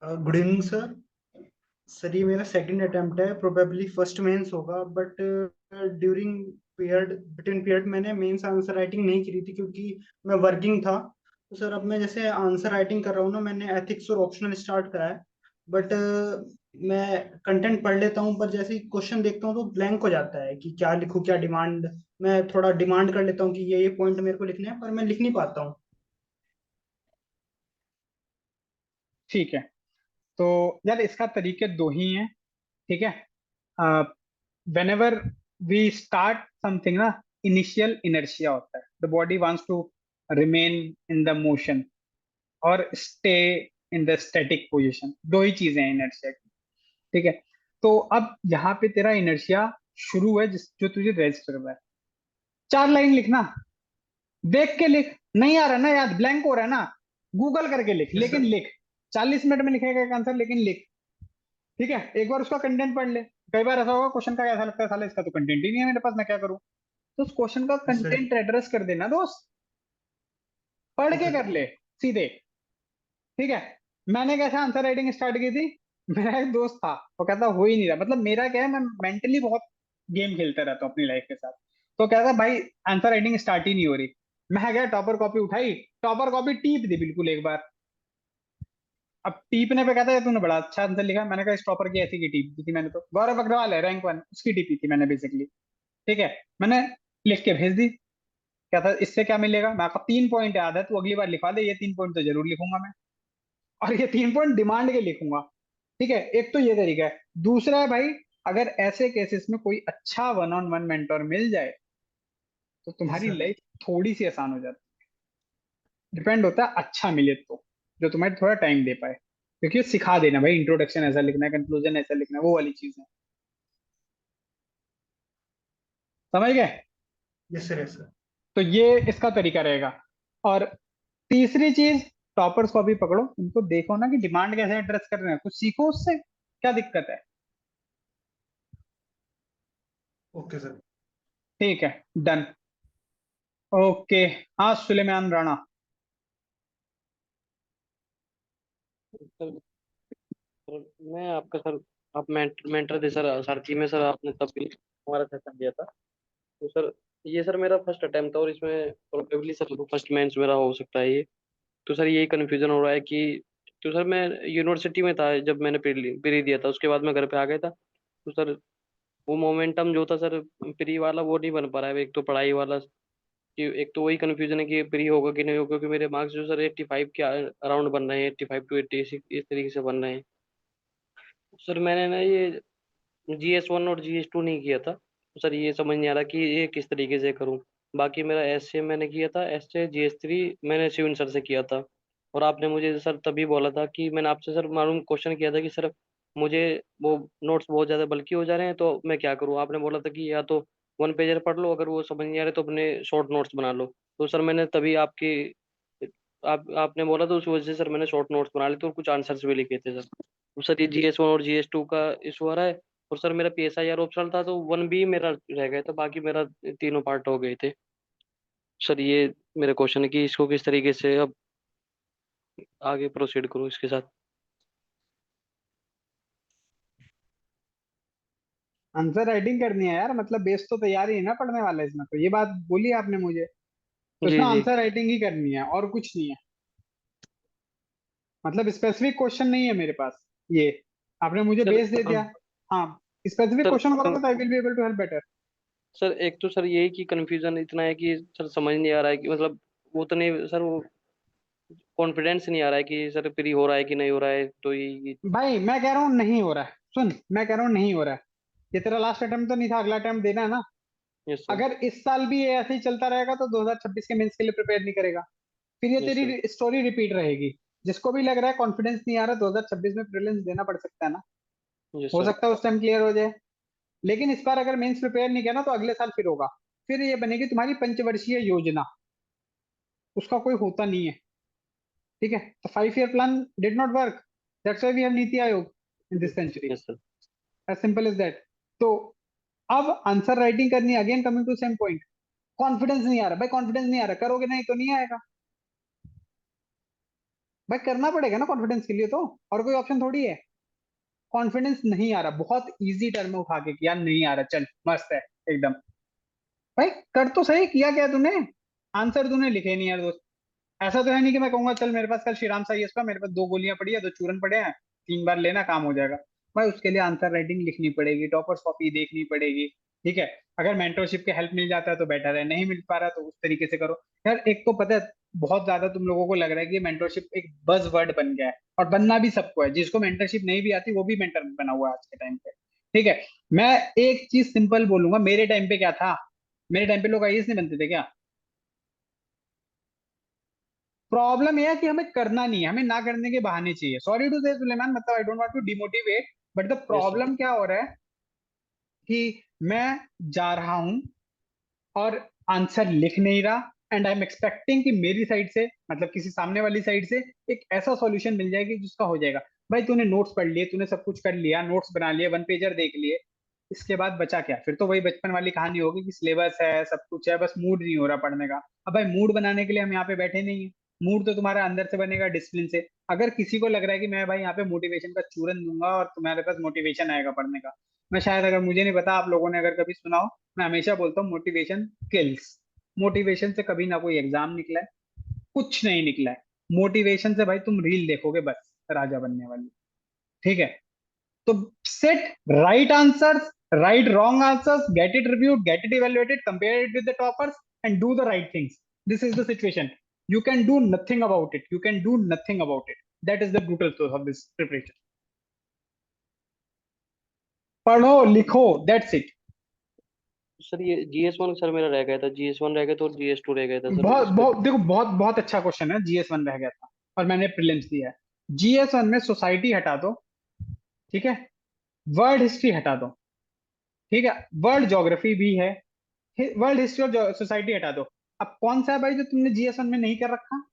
Good evening sir. सर ये मेरा सेकंड अटेम्प्ट है, प्रोबेबली फर्स्ट मेंस होगा, but during period, between period मैंने मेंस आंसर राइटिंग नहीं की थी क्योंकि मैं वर्किंग था। तो सर अब मैं जैसे आंसर राइटिंग कर रहा हूँ ना, मैंने एथिक्स और ऑप्शनल स्टार्ट करा है, बट मैं कंटेंट पढ़ लेता हूँ, पर जैसे ही क्वेश्चन देखता हूँ तो ब्लैंक हो जाता है कि क्या लिखूँ, क्या डिमांड। मैं थोड़ा डिमांड कर लेता हूँ कि ये पॉइंट मेरे को लिखने हैं, पर मैं लिख नहीं पाता हूँ। ठीक है, तो यार इसका तरीके दो ही हैं, ठीक है। whenever we start something ना, इनिशियल इनर्शिया होता है, the body wants to remain in the motion और stay in the static position, दो ही चीजें हैं इनर्शिया की, ठीक है। तो अब यहाँ पे तेरा इनर्शिया शुरू है, जिस जो तुझे रेस्ट कर रहा है, 4 लाइन लिखना, देख के लिख, नहीं आ रहा ना याद, ब्लैंक हो रहा है ना, गूगल करके लिख, यस लेकिन सर। लिख, 40 मिनट में लिखेगा एक आंसर, लेकिन लिख, ठीक है। एक बार उसका कंटेंट पढ़ ले, कई बार ऐसा होगा क्वेश्चन का ऐसा लगता है साला इसका तो कंटेंट ही नहीं है मेरे पास, मैं क्या करूं, तो उस क्वेश्चन का यस सर। कंटेंट एड्रेस कर देना दोस्त, पढ़ के ओके कर सर। ले सीधे, ठीक है। मैंने कैसे आंसर राइटिंग स्टार्ट की थी, मेरा एक दोस्त था, वो कहता हो ही नहीं रहा, मतलब मेरा क्या है, मैं मेंटली बहुत गेम खेलता रहता हूँ अपनी लाइफ के साथ, तो कहता भाई आंसर राइटिंग स्टार्ट ही नहीं हो रही, मैं गया टॉपर कॉपी उठाई, टॉपर कॉपी टीप दी बिल्कुल एक बार। अब टीपने पे कहता है तूने बड़ा अच्छा आंसर लिखा, मैंने कहा स्टॉपर की ऐसी की टीप दी थी मैंने, तो गौरव अग्रवाल है रैंक 1, उसकी टीपी थी मैंने बेसिकली, ठीक है। मैंने लिख के भेज दी, क्या था इससे क्या मिलेगा, मैं आपका 3 पॉइंट याद है, तू अगली बार लिखवा दे, ये 3 पॉइंट तो जरूर लिखूंगा मैं, और ये 3 पॉइंट डिमांड के लिखूंगा, ठीक है। एक तो ये तरीका है, दूसरा है भाई, अगर ऐसे केसेस में कोई अच्छा वन ऑन वन मेंटोर मिल जाए तो यस तुम्हारी सर। लाइफ थोड़ी सी आसान हो जाती है, डिपेंड होता है अच्छा मिले तो, जो तुम्हें थोड़ा टाइम दे पाए, क्योंकि ये सिखा देना भाई, इंट्रोडक्शन ऐसा लिखना है, कंक्लूजन ऐसा लिखना है, वो वाली चीज है, समझ गए। Yes sir. Yes sir. तो ये इसका तरीका रहेगा। और तीसरी चीज, टॉपर्स को अभी पकड़ो, उनको देखो ना कि डिमांड कैसे एड्रेस कर रहे हैं, कुछ सीखो उससे, क्या दिक्कत है, ओके सर। ठीक है, डन। ओके, हाँ सुलेमान राणा। सर सर, मैं आपका सर, आप मेंटर थे सर सारथी में सर, आपने तब भी हमारा सेशन दिया था। तो सर ये सर मेरा फर्स्ट अटेम्प्ट था और इसमें प्रोबेबली सर फर्स्ट मेंस मेरा हो सकता है ये। तो सर यही कन्फ्यूजन हो रहा है कि, तो सर मैं यूनिवर्सिटी में था जब मैंने प्री दिया था, उसके बाद मैं घर पे आ गया था। तो सर वो मोमेंटम जो था सर प्री वाला वो नहीं बन पा रहा है। एक तो पढ़ाई वाला कि एक तो वही कंफ्यूजन है कि प्री होगा कि नहीं होगा, क्योंकि मेरे मार्क्स जो सर 85 के अराउंड बन रहे हैं, 85 टू 80 इस तरीके से बन रहे हैं। सर मैंने ना ये GS1 और GS2 नहीं किया था, तो सर ये समझ नहीं आ रहा कि ये किस तरीके से करूं। बाकी मेरा एसए मैंने किया था, एसए GS3 मैंने शिवन सर से किया था। और आपने मुझे सर तभी बोला था कि मैंने आपसे सर मालूम क्वेश्चन किया था कि सर मुझे वो नोट्स बहुत ज़्यादा बल्कि हो जा रहे हैं तो मैं क्या करूं। आपने बोला था कि या तो वन पेजर पढ़ लो, अगर वो समझ नहीं आ रहे तो अपने शॉर्ट नोट्स बना लो। तो सर मैंने तभी आपने बोला तो उस वजह से सर मैंने शॉर्ट नोट्स बना लिए थे और कुछ आंसर्स भी लिखे थे सर। तो सर ये GS1 और GS2 का इशू आ रहा है। और सर मेरा PSIR ऑप्शनल था तो 1B मेरा रह गया था, बाकी मेरा तीनों पार्ट हो गए थे। सर ये मेरा क्वेश्चन है कि इसको किस तरीके से अब आगे प्रोसीड करूँ इसके साथ। आंसर राइटिंग करनी है यार, मतलब बेस तो तैयार ही है ना पढ़ने वाला इसमें, तो ये बात बोली आपने मुझे, तो जी इसमें जी। आंसर राइटिंग ही करनी है और कुछ नहीं है। मतलब स्पेसिफिक क्वेश्चन नहीं है मेरे पास ये, आपने मुझे सर बेस दे दिया। हाँ, स्पेसिफिक सर क्वेश्चन करोगे तो I will be able to help better. Sir एक तो सर यही कि कंफ्यूजन इतना है कि सर समझ नहीं आ रहा है कि मतलब वो तो नहीं सर, वो कॉन्फिडेंस नहीं आ रहा है कि सर फ्री हो रहा है कि नहीं हो रहा है, तो ये। भाई मैं कह रहा हूँ नहीं हो रहा है, सुन, मैं कह रहा हूँ नहीं हो रहा है। ये तेरा लास्ट अटेम्प्ट तो नहीं था, अगला अटेम्प्ट देना है ना। Yes sir. अगर इस साल भी ये ऐसे ही चलता रहेगा तो 2026 के मेंस के लिए प्रिपेयर नहीं करेगा, फिर ये यस सर। तेरी स्टोरी रिपीट रहेगी। जिसको भी लग रहा है कॉन्फिडेंस नहीं आ रहा, 2026 में प्रीलिम्स देना पड़ सकता है ना, यस हो सर। सकता है उस टाइम क्लियर हो जाए। लेकिन इस बार अगर मेंस प्रिपेयर नहीं किया ना तो अगले साल फिर होगा। फिर ये बनेगी तुम्हारी पंचवर्षीय योजना, उसका कोई होता नहीं है। ठीक है, तो 5 year plan did not work, that's why we have NITI Aayog in this century, yes sir. As simple as that. तो अब आंसर राइटिंग करनी है, again coming to same point. Confidence नहीं आ रहा भाई, कॉन्फिडेंस नहीं आ रहा, करोगे नहीं तो नहीं आएगा भाई, करना पड़ेगा ना कॉन्फिडेंस के लिए तो, और कोई ऑप्शन थोड़ी है। कॉन्फिडेंस नहीं आ रहा, बहुत इजी टर्म उठा के किया, नहीं आ रहा, चल मस्त है एकदम। भाई कर तो सही, किया क्या तूने, आंसर तूने लिखे नहीं यार दोस्त। ऐसा तो है नहीं कि मैं कहूंगा चल मेरे पास कल श्रीराम सा का मेरे पास 2 गोलियां पड़ी है, 2 चूरन पड़े हैं, 3 बार लेना काम हो जाएगा। भाई उसके लिए आंसर राइटिंग लिखनी पड़ेगी, टॉपर्स कॉपी देखनी पड़ेगी। ठीक है, अगर मेंटरशिप के हेल्प मिल जाता है तो बेटर है, नहीं मिल पा रहा तो उस तरीके से करो। यार एक तो पता है, बहुत ज्यादा तुम लोगों को लग रहा है कि मेंटरशिप एक बज वर्ड बन गया है, और बनना भी सबको है, जिसको मेंटरशिप नहीं भी आती वो भी मेंटर बना हुआ है आज के टाइम पे। ठीक है, मैं एक चीज सिंपल बोलूंगा, मेरे टाइम पे क्या था, मेरे टाइम पे लोग आईएएस नहीं बनते थे क्या? प्रॉब्लम यह है कि हमें करना नहीं है, हमें ना करने के बहाने चाहिए। सॉरी टू से सुलेमान, मतलब I don't want to demotivate, but the yes sir. Problem क्या हो रहा है कि मैं जा रहा हूं और आंसर लिख नहीं रहा, एंड आई एम एक्सपेक्टिंग कि मेरी साइड से, मतलब किसी सामने वाली साइड से एक ऐसा सॉल्यूशन मिल जाएगा जिसका हो जाएगा। भाई तूने नोट्स पढ़ लिए, तूने सब कुछ कर लिया, नोट्स बना लिए, 1 पेजर देख लिए, इसके बाद बचा क्या? फिर तो वही बचपन वाली कहानी होगी कि सिलेबस है, सब कुछ है, बस मूड नहीं हो रहा पढ़ने का। अब भाई मूड बनाने के लिए हम यहाँ पे बैठे नहीं है, मूड तो तुम्हारा अंदर से बनेगा डिसिप्लिन से। अगर किसी को लग रहा है कि मैं भाई यहाँ पे मोटिवेशन का चूरन दूंगा और तुम्हारे पास मोटिवेशन आएगा पढ़ने का, मैं शायद, अगर मुझे नहीं पता, आप लोगों ने अगर कभी सुना हो, मैं हमेशा बोलता हूँ मोटिवेशन किल्स। मोटिवेशन से कभी ना कोई एग्जाम निकला है, कुछ नहीं निकला है। मोटिवेशन से भाई तुम रील देखोगे बस, राजा बनने वाली। ठीक है, तो set right answers, right wrong answers, get it reviewed, get it evaluated, compare it with the toppers, and do the right things. This is the situation, you can do nothing about it, you can do nothing about it. That is the brutal truth of this preparation. पढ़ो लिखो, that's it. Sir ये GS1 sir मेरा रह गया था, GS1 रह गया था और GS2 रह गया था सर बहुत इस पे। बहुत देखो, बहुत बहुत अच्छा क्वेश्चन है। जीएस 1 रह गया था और मैंने प्रीलिम्स दिया है। जीएस 1 में सोसाइटी हटा दो, ठीक है, वर्ल्ड हिस्ट्री हटा दो, ठीक है, वर्ल्ड ज्योग्राफी भी है, वर्ल्ड हिस्ट्री और सोसाइटी हटा दो। अब कौन सा है भाई जो तुमने जीएस 1 में नहीं कर रखा?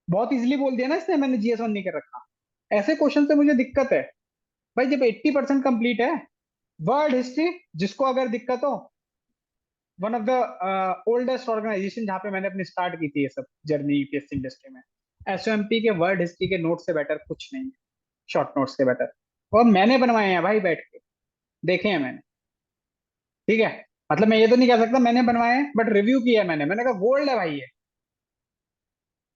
बहुत इजीली बोल दिया ना इसने, मैंने जीएस 1 नहीं कर रखा। ऐसे क्वेश्चन से मुझे दिक्कत है भाई, जब 80% कंप्लीट है। वर्ल्ड हिस्ट्री, जिसको अगर दिक्कत हो, one of the oldest organization जहां पे मैंने अपनी स्टार्ट की थी ये सब जर्नी यूपीएससी इंडस्ट्री में, एसओएमपी के वर्ल्ड हिस्ट्री के नोट से बेटर कुछ नहीं है, शॉर्ट नोट्स से बेटर। और मैंने बनवाए हैं भाई, बैठ के देखे हैं मैंने। ठीक है, मतलब मैं ये तो नहीं कह सकता मैंने बनवाए हैं, बट रिव्यू किया है मैंने कहा गोल्ड है भाई ये।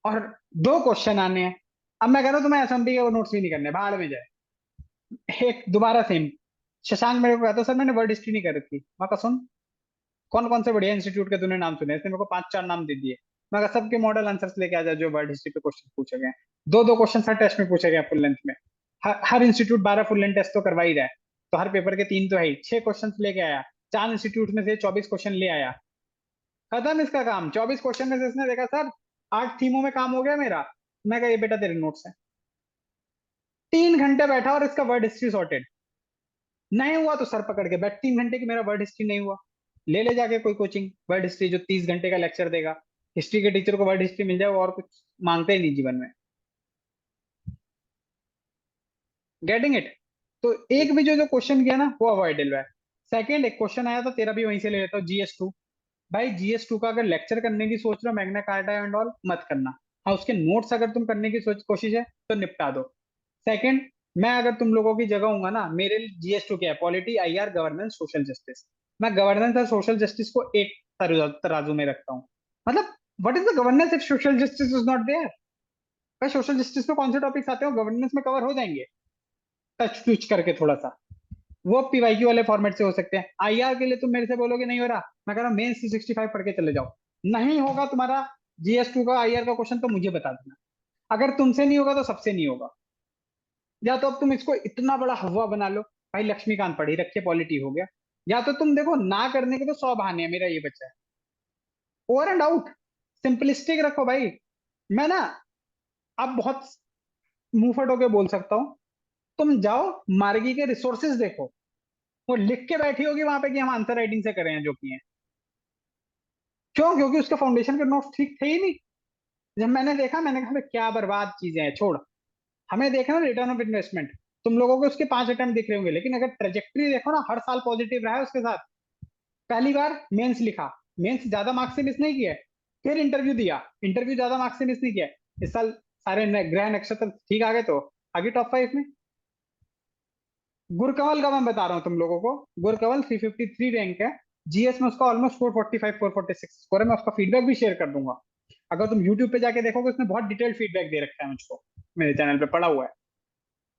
और 2 क्वेश्चन आने हैं। अब मैं कह रहा हूँ तुम्हें एसएमपी के वो नोट्स भी नहीं करने, बाहर में जाए, एक दोबारा सेम, शशांक मेरे को कहता सर मैंने वर्ड हिस्ट्री नहीं कर रखी। मैं कहा सुन, कौन कौन से बढ़िया इंस्टीट्यूट के तूने नाम सुने? इसने मेरे को 5-4 नाम दे दिए। मैं कहा सबके मॉडल आंसर्स लेके आ जा जो वर्ड हिस्ट्री पे क्वेश्चन पूछे गए हैं। 2-2 क्वेश्चन हर टेस्ट में पूछे गए फुल लेंथ में। हर इंस्टीट्यूट 12 फुल लेंथ टेस्ट तो करवा ही रहा है, तो हर पेपर के 3 तो है ही। 6 क्वेश्चन लेके आया, 4 इंस्टीट्यूट में से 24 क्वेश्चन ले आया। खत्म इसका काम। 24 क्वेश्चन में से इसने देखा सर 8 थीमों में काम हो गया मेरा। मैं कहा ये बेटा तेरे नोट्स है। 3 घंटे बैठा और इसका वर्ड हिस्ट्री सॉर्टेड नहीं हुआ तो सर पकड़ के बैठ। 3 घंटे की मेरा वर्ड हिस्ट्री नहीं हुआ, ले ले जाके कोई कोचिंग वर्ड हिस्ट्री जो 30 घंटे का लेक्चर देगा। हिस्ट्री के टीचर को वर्ड हिस्ट्री मिल जाए वो और कुछ मांगते ही नहीं जीवन में। Getting it? तो एक भी जो जो क्वेश्चन किया ना वो अवॉइडेबल है। सेकंड एक क्वेश्चन आया था तेरा भी वहीं से ले लेता हूँ, GS2। भाई GS2 का अगर लेक्चर करने की सोच रहे हो मैग्ना कार्टा एंड ऑल मत करना। हाँ उसके नोट्स अगर तुम करने की सोच कोशिश है तो निपटा दो। सेकंड, मैं अगर तुम लोगों की जगह हूंगा ना, मेरे GS2 क्या है, polity, IR, governance, social justice. मैं गवर्नेंस और सोशल जस्टिस को एक तराजू में रखता हूँ। मतलब what is the governance if social justice is not there? भाई सोशल जस्टिस में कौन से टॉपिक्स आते हो गवर्नेंस में कवर हो जाएंगे टच टूच करके थोड़ा सा। वो PYQ वाले फॉर्मेट से हो सकते हैं। IR के लिए तुम मेरे से बोलोगे नहीं हो रहा, मैं कह रहा हूँ मेन C65 पढ़ के चले जाओ। नहीं होगा तुम्हारा GS2 का IR का क्वेश्चन तो मुझे बता देना। अगर तुमसे नहीं होगा तो सबसे नहीं होगा। या तो अब तुम इसको इतना बड़ा हवा बना लो, भाई लक्ष्मीकांत पढ़ी रखे पॉलिटी हो गया। या तो तुम देखो ना करने के तो 100 बहाने हैं, मेरा ये बच्चा है। ओवर एंड आउट, सिंपलिस्टिक रखो भाई। मैं ना अब बहुत मुंह फट होके बोल सकता हूँ, तुम जाओ मार्गी के रिसोर्सेज देखो, वो लिख के बैठी होगी वहां पे कि हम आंसर राइटिंग से करें हैं जो किए हैं। क्यों? क्योंकि उसके फाउंडेशन के नोट्स ठीक थे ही नहीं। जब मैंने देखा मैंने कहा भाई क्या बर्बाद चीजें हैं, छोड़। हमें देखना रिटर्न ऑफ इन्वेस्टमेंट। तुम लोगों को उसके 5 अटेम्प्ट दिख रहे होंगे, लेकिन अगर ट्रेजेक्ट्री देखो ना, हर साल पॉजिटिव रहा है उसके साथ। पहली बार मेंस लिखा, मेंस ज्यादा मार्क्स से मिस नहीं किया है। फिर इंटरव्यू दिया, इंटरव्यू ज्यादा मार्क्स से मिस नहीं किया है। इस साल सारे ग्रह नक्षत्र ठीक आ गए तो आगे टॉप 5 में। गुरकमल का मैं बता रहा हूँ तुम लोगों को, गुरकमल 353 रैंक है। GS में उसका ऑलमोस्ट 445 446 स्कोर है। मैं उसका फीडबैक भी शेयर कर दूंगा। अगर तुम यूट्यूब पे जाके देखोगे उसने बहुत डिटेल्ड फीडबैक दे रखा है मुझको, मेरे चैनल पे पड़ा हुआ है।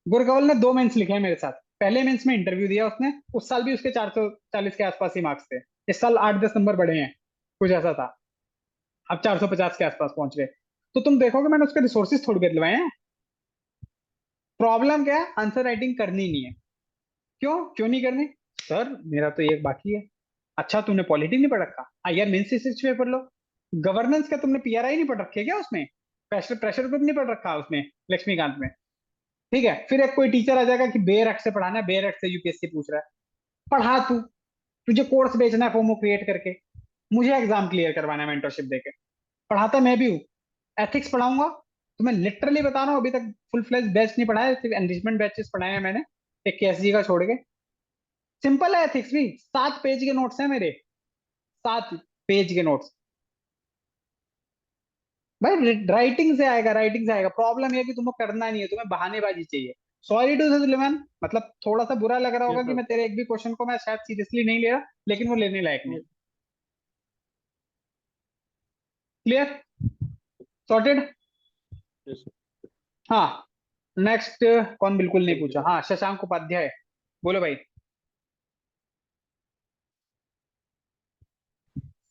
गुरकमल ने 2 मेंस लिखे हैं मेरे साथ। पहले मेंस में इंटरव्यू दिया उसने, उस साल भी उसके 440 के आसपास ही मार्क्स थे। इस साल 8-10 नंबर बढ़े हैं, कुछ ऐसा था। अब 450 के आसपास पहुंच गए। तो तुम देखोगे मैंने उसके रिसोर्सेज थोड़ी बदलवाए हैं। प्रॉब्लम क्या है? आंसर राइटिंग करनी नहीं है। क्यों क्यों नहीं करनी? सर मेरा तो एक बाकी है। अच्छा तुमने पॉलिटी नहीं पढ़ रखा? IR मेंस से पढ़ लो। गवर्नेंस का तुमने PRI नहीं पढ़ रखे है क्या उसमें? प्रेशर प्रेशर ग्रुप नहीं पढ़ रखा उसमें लक्ष्मीकांत में? ठीक है, फिर एक कोई टीचर आ जाएगा कि बेयर एक्ट से पढ़ाना है, बेयर एक्ट से UPSC पूछ रहा है। पढ़ा तू, तुझे कोर्स बेचना है फोमो क्रिएट करके, मुझे एग्जाम क्लियर करवाना है मेंटरशिप देके। पढ़ाता मैं भी हूँ, एथिक्स पढ़ाऊंगा। तो मैं लिटरली बता रहा हूँ, अभी तक फुल फ्लेज बैच नहीं पढ़ाया, सिर्फ एनरिचमेंट बैचेस पढ़ाए हैं मैंने, एक KSG का छोड़ के। सिंपल है एथिक्स भी, 7 पेज के नोट्स हैं मेरे, 7 पेज के नोट्स। भाई राइटिंग से आएगा, राइटिंग से आएगा। प्रॉब्लम ये है कि तुमको करना नहीं है, तुम्हें बहानेबाजी चाहिए। सॉरी टू सुलेमान, मतलब थोड़ा सा बुरा लग रहा जी होगा कि सर। मैं तेरे एक भी क्वेश्चन को मैं शायद सीरियसली नहीं ले रहा, लेकिन वो लेने लायक नहीं। क्लियर? सॉर्टेड? जी सर। हाँ। नेक्स्ट कौन बिल्कुल नहीं थैंक यू पूछा? सर। हाँ शशांक उपाध्याय, बोलो भाई।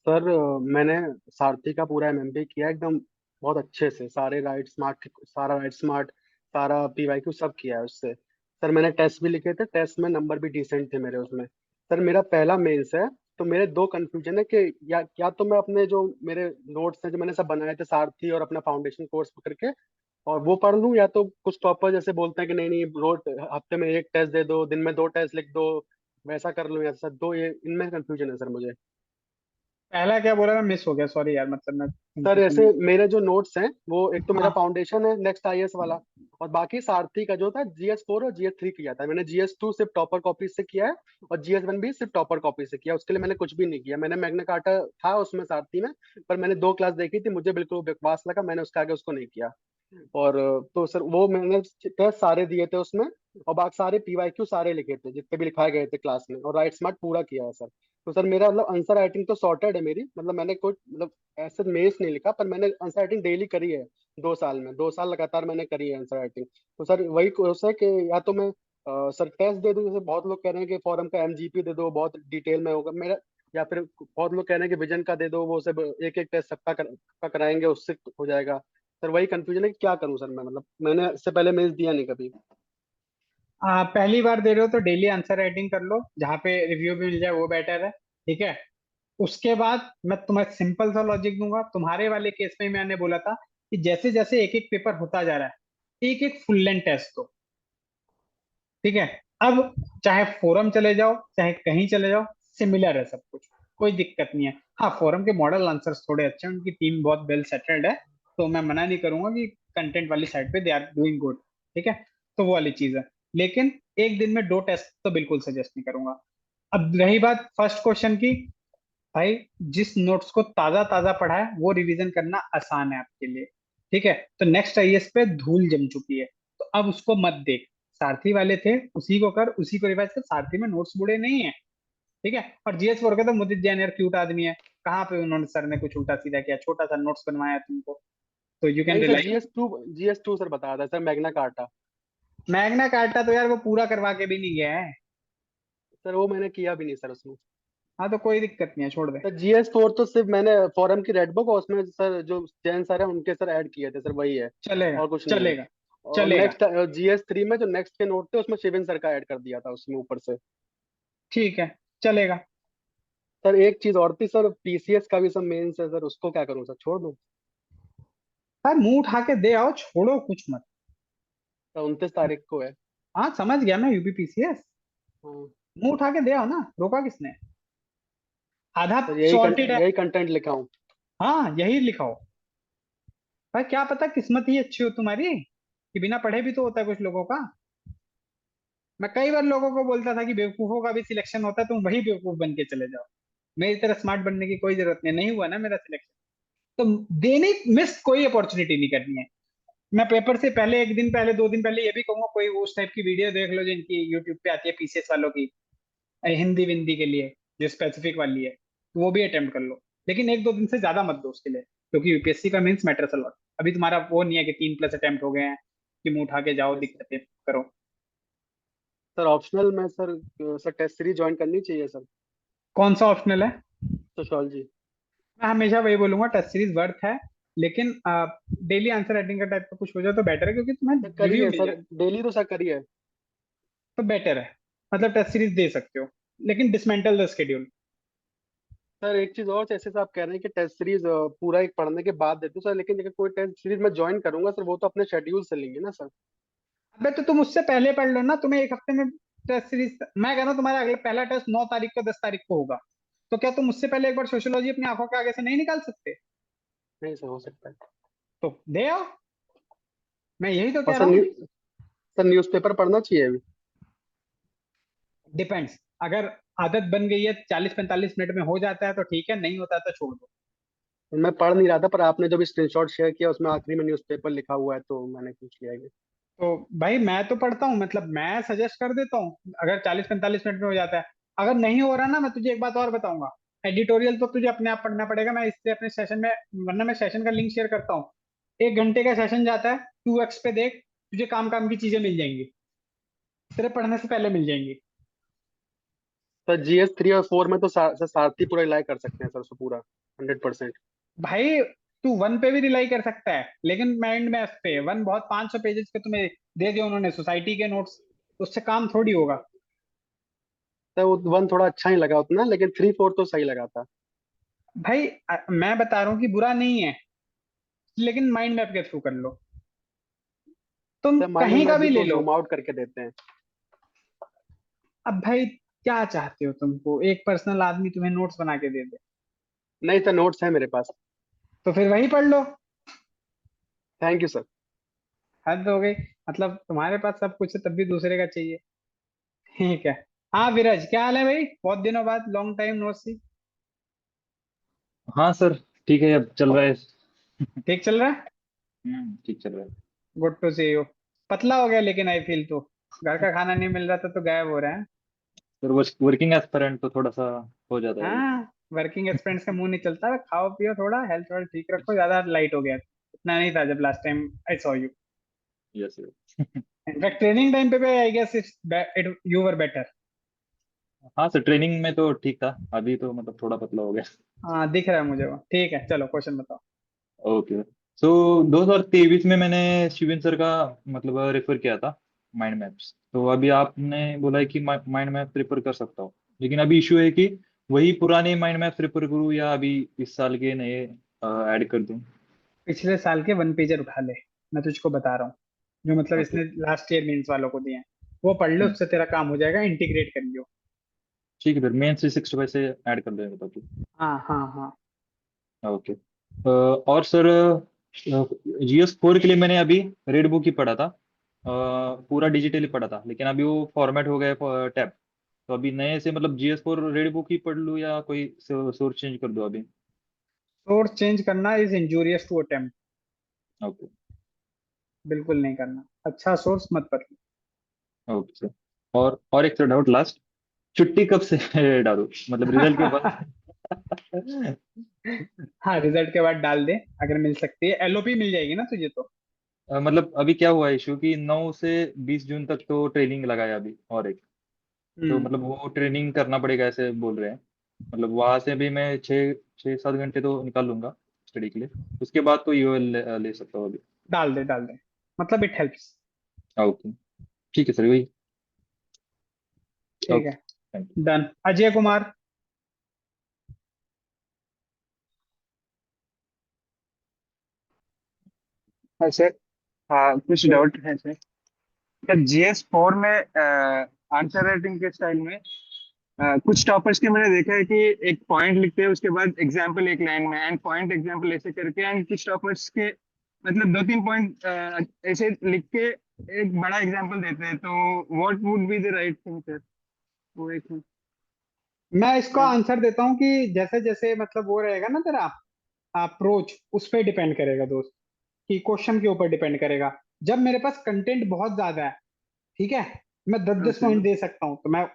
सर मैंने सारथी का पूरा MMP किया एकदम बहुत अच्छे से, सारे राइट स्मार्ट, सारा राइट स्मार्ट, सारा PYQ सब किया है उससे। सर मैंने टेस्ट भी लिखे थे, टेस्ट में नंबर भी डिसेंट थे मेरे उसमें। सर मेरा पहला मेंस है, तो मेरे दो कंफ्यूजन है कि या तो मैं अपने जो मेरे नोट्स हैं जो मैंने सब बनाए थे सारथी और अपना फाउंडेशन कोर्स पकड़ के और वो पढ़ लूँ, या तो कुछ टॉपर जैसे बोलते हैं कि नहीं नहीं रोज हफ्ते में एक टेस्ट दे दो, दिन में 2 टेस्ट लिख दो, वैसा कर लूँ। या सर दो ये इनमें कंफ्यूजन है सर मुझे। पहला क्या बोला? मैं मिस हो गया, सॉरी यार, मतलब मैं सर कंफ्यूजन। ऐसे मेरे जो नोट्स हैं वो एक तो मेरा हाँ फाउंडेशन है नेक्स्ट IAS वाला, और बाकी सारथी का जो था GS4 और GS3 किया था मैंने। GS2 सिर्फ टॉपर कॉपी से किया है और GS1 भी सिर्फ टॉपर कॉपी से किया। उसके लिए मैंने कुछ भी नहीं किया। मैंने मैग्ना कार्टा था उसमें सारथी में, पर मैंने 2 क्लास देखी थी, मुझे बिल्कुल बकवास लगा, मैंने उसके आगे उसको नहीं किया। और तो सर वो मैंने टेस्ट सारे दिए थे उसमें, और बाकी सारे PYQ सारे लिखे थे जितने भी लिखाए गए थे क्लास में, और राइट स्मार्ट पूरा किया है सर। तो सर मेरा मतलब आंसर राइटिंग तो सॉर्टेड है मेरी, मतलब मैंने कोई मतलब ऐसे मेस नहीं लिखा, पर मैंने आंसर राइटिंग डेली करी है 2 साल में, 2 साल लगातार मैंने करी है आंसर राइटिंग। तो सर वही कोर्स है कि या तो मैं सर टेस्ट दे दूं, जैसे बहुत लोग कह रहे हैं कि फॉरम का एमजीपी दे दो, बहुत डिटेल में होगा मेरा, या फिर बहुत लोग कह रहे हैं कि विजन का दे दो, वो सब एक एक टेस्ट सबका का कराएंगे, उससे हो जाएगा। सर वही कंफ्यूजन है कि क्या करूं सर मैं, मतलब मैंने इससे पहले मेंस दिया नहीं कभी। पहली बार दे रहे हो तो डेली आंसर राइटिंग कर लो, जहाँ पे रिव्यू भी मिल जाए वो बेटर है, ठीक है। उसके बाद मैं तुम्हें सिंपल सा लॉजिक दूंगा। तुम्हारे वाले केस में मैंने बोला था कि जैसे जैसे एक एक पेपर होता जा रहा है, एक एक फुल लेंथ टेस्ट दो, ठीक है। अब चाहे फोरम चले जाओ चाहे कहीं चले जाओ, सिमिलर है सब कुछ, कोई दिक्कत नहीं है। हाँ, फोरम के मॉडल आंसर्स थोड़े अच्छे हैं, उनकी टीम बहुत वेल सेटल्ड है, तो मैं मना नहीं करूंगा कि कंटेंट वाली साइड पे दे आर डूइंग गुड, ठीक है। तो वो वाली चीज है, लेकिन एक दिन में 2 टेस्ट तो बिल्कुल सजेस्ट नहीं करूंगा। अब रही बात फर्स्ट क्वेश्चन की, भाई जिस नोट्स को ताजा ताजा पढ़ा है वो रिवीजन करना आसान है आपके लिए, ठीक है। तो नेक्स्ट आईएएस पे धूल जम चुकी है, तो अब उसको मत देख। सारथी वाले थे, उसी को कर, उसी को रिवाइज कर। सारथी में नोट्स बुरे नहीं है, ठीक है। और जीएस फोर के तो मुदित जैन यार क्यूट आदमी है, कहाँ पे उन्होंने सर ने कुछ उल्टा सीधा किया, छोटा सा नोट्स बनवाया तुमको, तो यू कैन नहीं sir, rely. GS two sir बताया था sir, Magna carta. Magna carta तो यार वो पूरा करवा के भी नहीं गया है। सर वो मैंने किया भी नहीं सर उसमें। हाँ तो कोई दिक्कत नहीं है, छोड़ दे। सर जीएस4 तो सिर्फ मैंने फॉरम की रेड बुक और उसमें सर जो जैन सर है उनके सर ऐड किए थे सर, वही है, चलेगा और कुछ नहीं है। चलेगा और चलेगा। नेक्स्ट जीएस3 में जो नेक्स्ट के नोट थे उसमें शिविन सर का ऐड कर दिया था उसमें ऊपर से। ठीक है, चलेगा। सर एक चीज और थी सर, पीसीएस का भी सब मेंस है सर, उसको क्या करूं सर, छोड़ दूं? यार मुंह उठा के दे आओ, छोड़ो कुछ मत। सर 29 तारीख को है। हाँ समझ गया मैं, यूपीपीसीएस। हाँ मुंह उठा के दे आओ ना, रोका किसने। आधा सर, सॉर्टेड है। यही कंटेंट लिखा हूँ। हाँ यही लिखाओ। भाई क्या पता किस्मत ही अच्छी हो तुम्हारी, कि बिना पढ़े भी तो होता है कुछ लोगों का। मैं कई बार लोगों को बोलता था कि बेवकूफों का भी सिलेक्शन होता है, तुम वही बेवकूफ बन के चले जाओ। मेरी तरह स्मार्ट बनने की कोई जरूरत नहीं, नहीं हुआ ना मेरा सिलेक्शन। तो देने मिस कोई अपॉर्चुनिटी नहीं करनी है। मैं पेपर से पहले, एक दिन पहले, 2 दिन पहले ये भी कहूंगा, कोई उस टाइप की वीडियो देख लो जिनकी यूट्यूब पे आती है पीसीएस वालों की, हिंदी विंदी के लिए, जो स्पेसिफिक वाली है, तो वो भी अटेम्प्ट कर लो। लेकिन 1-2 दिन से ज्यादा मत दो उसके लिए, क्योंकि यूपीएससी का मीन्स मैटर्स अ लॉट। अभी तुम्हारा वो नहीं है कि 3+ अटेम्प्ट हो गए हैं कि मुंह उठा के जाओ, यस सर। दिक्कतें करो। सर ऑप्शनल में sir, sir test series join करनी चाहिए सर, कौन सा ऑप्शनल है? सोशोलॉजी। मैं हमेशा वही बोलूंगा, टेस्ट सीरीज वर्थ है, लेकिन डेली आंसर राइटिंग का टाइप का कुछ हो जाए तो बेटर है, क्योंकि तुम्हें सर रिव्यू करिए मिल सर, जाए डेली तो सर करिए। तो बेटर है। मतलब टेस्ट सीरीज दे सकते हो, लेकिन डिसमेंटल द शेड्यूल। सर एक चीज और, जैसे आप कह रहे हैं कि टेस्ट सीरीज पूरा एक पढ़ने के बाद देते हो सर, लेकिन अगर कोई टेस्ट सीरीज मैं ज्वाइन करूंगा सर, वो तो अपने शेड्यूल से लेंगे ना सर। अबे तो तुम उससे पहले पढ़ लो ना, तुम्हें एक हफ्ते में टेस्ट सीरीज। मैं कह रहा हूँ तुम्हारा अगला पहला टेस्ट 9 तारीख को, 10 तारीख को होगा, तो क्या तुम उससे पहले एक बार सोशियोलॉजी अपनी आंखों के आगे से नहीं निकाल सकते? नहीं सर, हो सकता है। तो दे आओ, मैं यही तो और कह रहा हूँ। सर न्यूज़पेपर पढ़ना चाहिए अभी? डिपेंड्स, अगर आदत बन गई है 40-45 मिनट में हो जाता है तो ठीक है, नहीं होता है तो छोड़ दो। मैं पढ़ नहीं रहा था, पर आपने जो भी स्क्रीनशॉट शेयर किया उसमें आखिरी में न्यूज़पेपर लिखा हुआ है, तो मैंने पूछ लिया कि। तो भाई मैं तो पढ़ता हूँ, मतलब मैं सजेस्ट कर देता हूँ अगर 40-45 मिनट में हो जाता है। अगर नहीं हो रहा ना, मैं तुझे एक बात और बताऊंगा, एडिटोरियल तो तुझे अपने आप पढ़ना पड़ेगा, मैं इससे अपने सेशन में, वरना मैं सेशन का लिंक शेयर करता हूँ। 1 घंटे का सेशन जाता है, 2x पे देख, तुझे काम काम की चीजें मिल जाएंगी, तेरे पढ़ने से पहले मिल जाएंगी। सर जीएस3 और 4 में तो सर सारथी पूरा रिलाई कर सकते हैं सर, उसको पूरा 100%। भाई तू वन पे भी रिलाई कर सकता है, लेकिन माइंड मैप पे वन बहुत 500 पेजेस के तुम्हें दे दिए उन्होंने सोसाइटी के नोट्स, उससे काम थोड़ी होगा। सर वो 1 थोड़ा अच्छा ही लगा उतना, लेकिन 3-4 तो सही लगा था। भाई मैं बता रहा हूँ कि बुरा नहीं है, लेकिन माइंड मैप के थ्रू कर लो, तुम सर माइंड कहीं मैप का भी भी ले तो लो। जूम आउट करके देते हैं। अब भाई क्या चाहते हो, तुमको एक पर्सनल आदमी तुम्हें नोट्स बना के दे दे? नहीं सर, नोट्स है मेरे पास। तो फिर वही पढ़ लो। Thank you sir. हद हो गई, मतलब तुम्हारे पास सब कुछ है तब भी दूसरे का चाहिए, ठीक है। हाँ विराज, क्या हाल है भाई, बहुत दिनों बाद, लॉन्ग टाइम नो सी। हाँ सर, ठीक है, अब चल रहा है। ठीक चल रहा है? ठीक चल रहा है। Good to see you. पतला हो गया लेकिन आई फील तो, घर का खाना नहीं मिल रहा था तो गायब हो रहा है। सर वर्किंग एस्पिरेंट तो थोड़ा सा हो जाता है अभी। हाँ, वर्किंग एक्सपेंस का मुंह नहीं चलता, खाओ पियो थोड़ा, हेल्थ वेल्थ ठीक रखो, ज्यादा लाइट हो गया, इतना नहीं था जब last time I saw you. Yes. In fact training time पे I guess it you were better. हाँ सर, ट्रेनिंग में तो ठीक था, अभी तो मतलब थोड़ा पतला हो गया। हाँ दिख रहा है मुझे वो। ठीक है चलो क्वेश्चन बताओ। ओके। सो 2023 में मैंने शिवेन सर का मतलब रेफर किया था माइंड मैप्स, तो अभी आपने बोला है कि माइंड मैप रेफर कर सकता हूँ, लेकिन अभी इशू है कि वही पुराने माइंड मैप्स रेफर करूँ या अभी इस साल के नए ऐड कर दूँ। पिछले साल के वन पेजर उठा ले, मैं तुझको बता रहा हूँ, जो मतलब ओके। इसने लास्ट ईयर मेंस वालों को दिए हैं, वो पढ़ ले, उससे तेरा काम हो जाएगा, इंटीग्रेट कर लियो। ठीक है, फिर मेन 365 से ऐड कर देंगे ताकि। हाँ हाँ हाँ। ओके। और सर, GS4 के लिए मैंने अभी रेड बुक ही पढ़ा था, पूरा डिजिटली पढ़ा था, लेकिन अभी वो फॉर्मेट हो गया टैब। तो अभी नए से मतलब GS4 रेड बुक ही पढ़ लूँ या कोई सोर्स चेंज कर दूँ अभी? सोर्स चेंज करना is injurious to attempt. Okay. बिल्कुल नहीं करना, अच्छा सोर्स मत पढ़। Okay sir. और एक सर डाउट लास्ट, छुट्टी कब से डालूं, मतलब रिजल्ट के बाद? हाँ रिजल्ट के बाद डाल दे, अगर मिल सकती है एलओपी मिल जाएगी ना तुझे तो। मतलब अभी क्या हुआ इशू कि 9 से 20 जून तक तो ट्रेनिंग लगाया अभी, और एक तो हम्म। मतलब वो ट्रेनिंग करना पड़ेगा ऐसे बोल रहे हैं। मतलब वहां से भी मैं 6-7 घंटे तो निकाल लूंगा स्टडी के लिए, उसके बाद तो यूएल ले सकता हूँ अभी। डाल दे डाल दे, मतलब इट हेल्प्स। ओके। ठीक है सर, वही। ठीक ओके। है। Thank done. अजय कुमार। हाँ सर। हाँ कुछ बोलो। डाउट है सर। सर GS4 में आंसर राइटिंग के स्टाइल में कुछ टॉपर्स के मैंने देखा है कि एक पॉइंट लिखते हैं उसके बाद एग्जाम्पल एक लाइन में एंड पॉइंट एग्जाम्पल ऐसे करके, एंड कुछ टॉपर्स के मतलब 2-3 पॉइंट ऐसे लिख के एक बड़ा एग्जाम्पल देते हैं, तो what would be the right thing sir? वो एक है। मैं इसको आंसर देता हूँ कि जैसे जैसे मतलब वो रहेगा ना तेरा अप्रोच, उस पर डिपेंड करेगा दोस्त, कि क्वेश्चन के ऊपर डिपेंड करेगा। जब मेरे पास कंटेंट बहुत ज्यादा है, ठीक है, मैं 10-10 ओके। पॉइंट दे सकता हूँ, तो मैं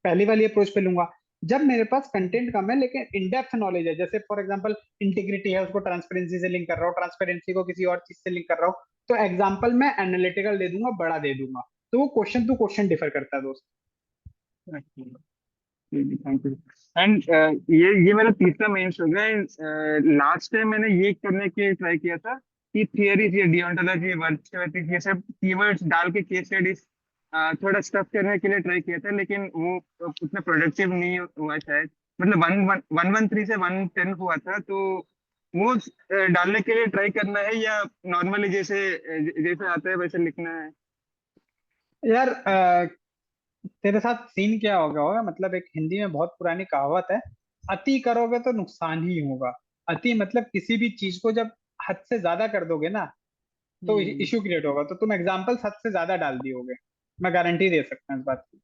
पहली वाली अप्रोच पे लूंगा। जब मेरे पास कंटेंट कम है लेकिन इन डेप्थ नॉलेज है, जैसे फॉर एग्जांपल इंटीग्रिटी है, उसको ट्रांसपेरेंसी से लिंक कर रहा हूँ, ट्रांसपेरेंसी को किसी और चीज से लिंक कर रहा हूँ, तो एग्जाम्पल मैं एनालिटिकल दे दूंगा, बड़ा दे दूंगा। तो वो क्वेश्चन टू क्वेश्चन डिफर करता है दोस्त। Thank you. एंड ये मेरा तीसरा मेंस हो गया। लास्ट टाइम मैंने ये करने के ट्राई किया था कि थियरीज, ये डियोंटोलॉजी, वर्ड, ये सब कीवर्ड्स डाल के केस स्टडीज थोड़ा स्टफ करने के लिए ट्राई किया था, लेकिन वो उतना प्रोडक्टिव नहीं हुआ शायद। मतलब 113 से 110 हुआ था, तो वो डालने के लिए ट्राई करना है या नॉर्मली जैसे जैसे आता है वैसे लिखना है? यार तेरे साथ सीन क्या हो गया होगा, मतलब एक हिंदी में बहुत पुरानी कहावत है, अति करोगे तो नुकसान ही होगा। अति मतलब किसी भी चीज को जब हद से ज्यादा कर दोगे ना, तो हम्म। इश्यू क्रिएट होगा। तो तुम एग्जाम्पल हद से ज्यादा डाल दियोगे, मैं गारंटी दे सकता हूँ इस बात की।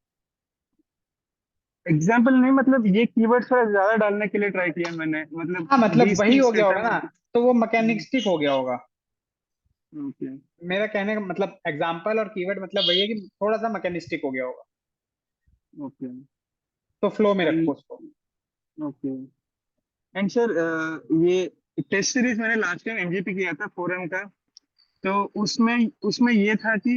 एग्जाम्पल नहीं, मतलब ये कीवर्ड थोड़ा ज्यादा डालने के लिए ट्राई किया मैंने, मतलब हाँ मतलब बीस वही तीस हो गया होगा पैटर्न ना, होते। तो वो मैकेनिस्टिक हो गया होगा। ओके। मेरा कहने का मतलब एग्जाम्पल और कीवर्ड मतलब वही है कि थोड़ा सा मैकेनिस्टिक हो गया होगा, ओके। तो फ्लो में रखो एंड उसको। ओके। एंड सर, ये टेस्ट सीरीज मैंने लास्ट टाइम एमजीपी किया था फोरम का, तो उसमें उसमें ये था कि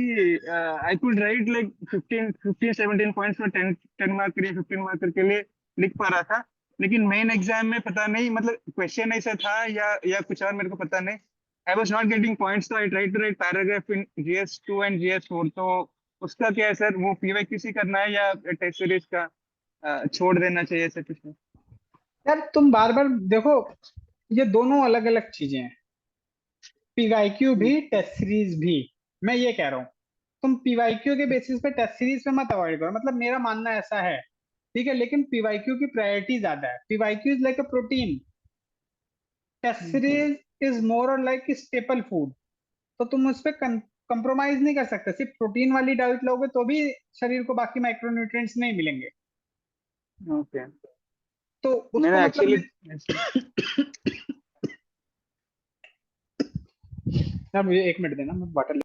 I could write like 15-17 points for 10 mark के लिए, 15 मार्क के लिए लिख पा रहा था। लेकिन मेन एग्जाम में पता नहीं, मतलब क्वेश्चन ऐसा था या कुछ और, मेरे को पता नहीं। I was not getting points, तो I try to write paragraph in GS2 and GS4। तो उसका क्या है सर, वो PYQC करना है या टेस्ट सीरीज का छोड़ देना चाहिए ऐसा कुछ है? यार तुम बार बार देखो, ये दोनों अलग अलग चीजें हैं। पीवाईक्यू भी, टेस्ट सीरीज भी। मैं ये कह रहा हूँ, तुम पीवाईक्यू के बेसिस पे टेस्ट सीरीज पे मत अवॉइड करो, मतलब मेरा मानना ऐसा है, ठीक है, लेकिन पीवाईक्यू की प्रायोरिटी ज्यादा है। PYQ is like a protein, test series is more और लाइक स्टेपल फूड। तो तुम उस पर कंप्रोमाइज नहीं कर सकते, सिर्फ प्रोटीन वाली डाइट लोगे तो भी शरीर को बाकी माइक्रोन्यूट्रिएंट्स नहीं मिलेंगे। ओके। तो उसको मैंने मतलब एक्चुअली यार मुझे 1 मिनट देना, मैं वाटर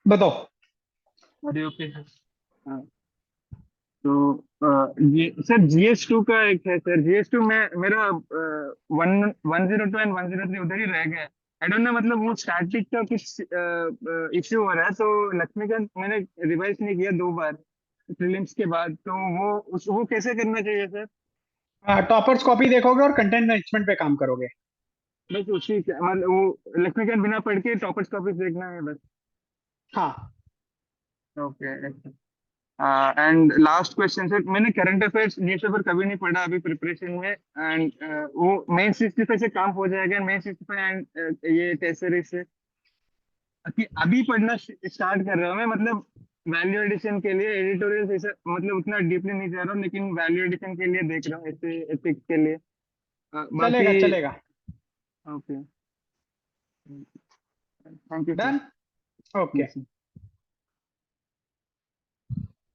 बताओ। अरे ओके सर। हाँ, तो ये सर GS2 का एक है सर। GS2 में मेरा 102 एंड 103 उधर ही रह गया। आई डोंट नो, मतलब वो स्टैटिक का कुछ इश्यू हो रहा है, तो लक्ष्मीकांत मैंने रिवाइज नहीं किया 2 बार प्रीलिम्स के बाद, तो वो कैसे करना चाहिए सर? टॉपर्स कॉपी देखोगे और कंटेंट मैनेजमेंट पे काम करोगे। बस उसी मतलब वो लक्ष्मीकांत बिना पढ़ के टॉपर्स कॉपीज देखना है बस। हाँ, okay. And last question sir, मैंने करंट अफेयर्स न्यूज़पेपर कभी नहीं पढ़ा अभी प्रिपरेशन में, एंड वो मेन 65 से काम हो जाएगा, मेन 65 एंड ये टेस्ट सीरीज से कि अभी पढ़ना स्टार्ट कर रहा हूँ मैं, मतलब वैल्यू एडिशन के लिए एडिटोरियल ऐसा, मतलब उतना डीपली नहीं जा रहा हूँ, लेकिन वैल्यू एडिशन के लिए देख रहा हूँ, ऐसे एथिक्स के लिए। चलेगा बाकी चलेगा। Okay, thank you sir. Done. Okay, yes sir.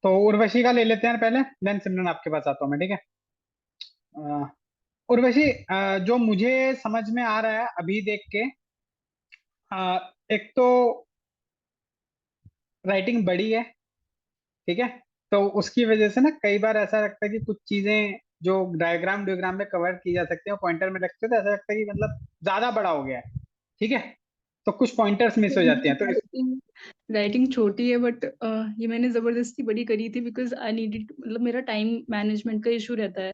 तो उर्वशी का ले लेते हैं पहले, देन सिमरन आपके पास आता हूँ मैं, ठीक है। अ, उर्वशी, जो मुझे समझ में आ रहा है अभी देख के, एक तो राइटिंग बड़ी है, ठीक है। तो उसकी वजह से ना कई बार ऐसा लगता है कि कुछ चीजें जो डायग्राम डायग्राम में कवर की जा सकती है पॉइंटर में रखते हो तो ऐसा लगता है कि मतलब ज्यादा बड़ा हो गया है, ठीक है। तो कुछ पॉइंटर्स मिस हो जाते हैं, तो राइटिंग राइटिंग छोटी है, बट ये मैंने जबरदस्ती बड़ी करी थी बिकॉज आई नीडेड, मतलब मेरा टाइम मैनेजमेंट का इशू रहता है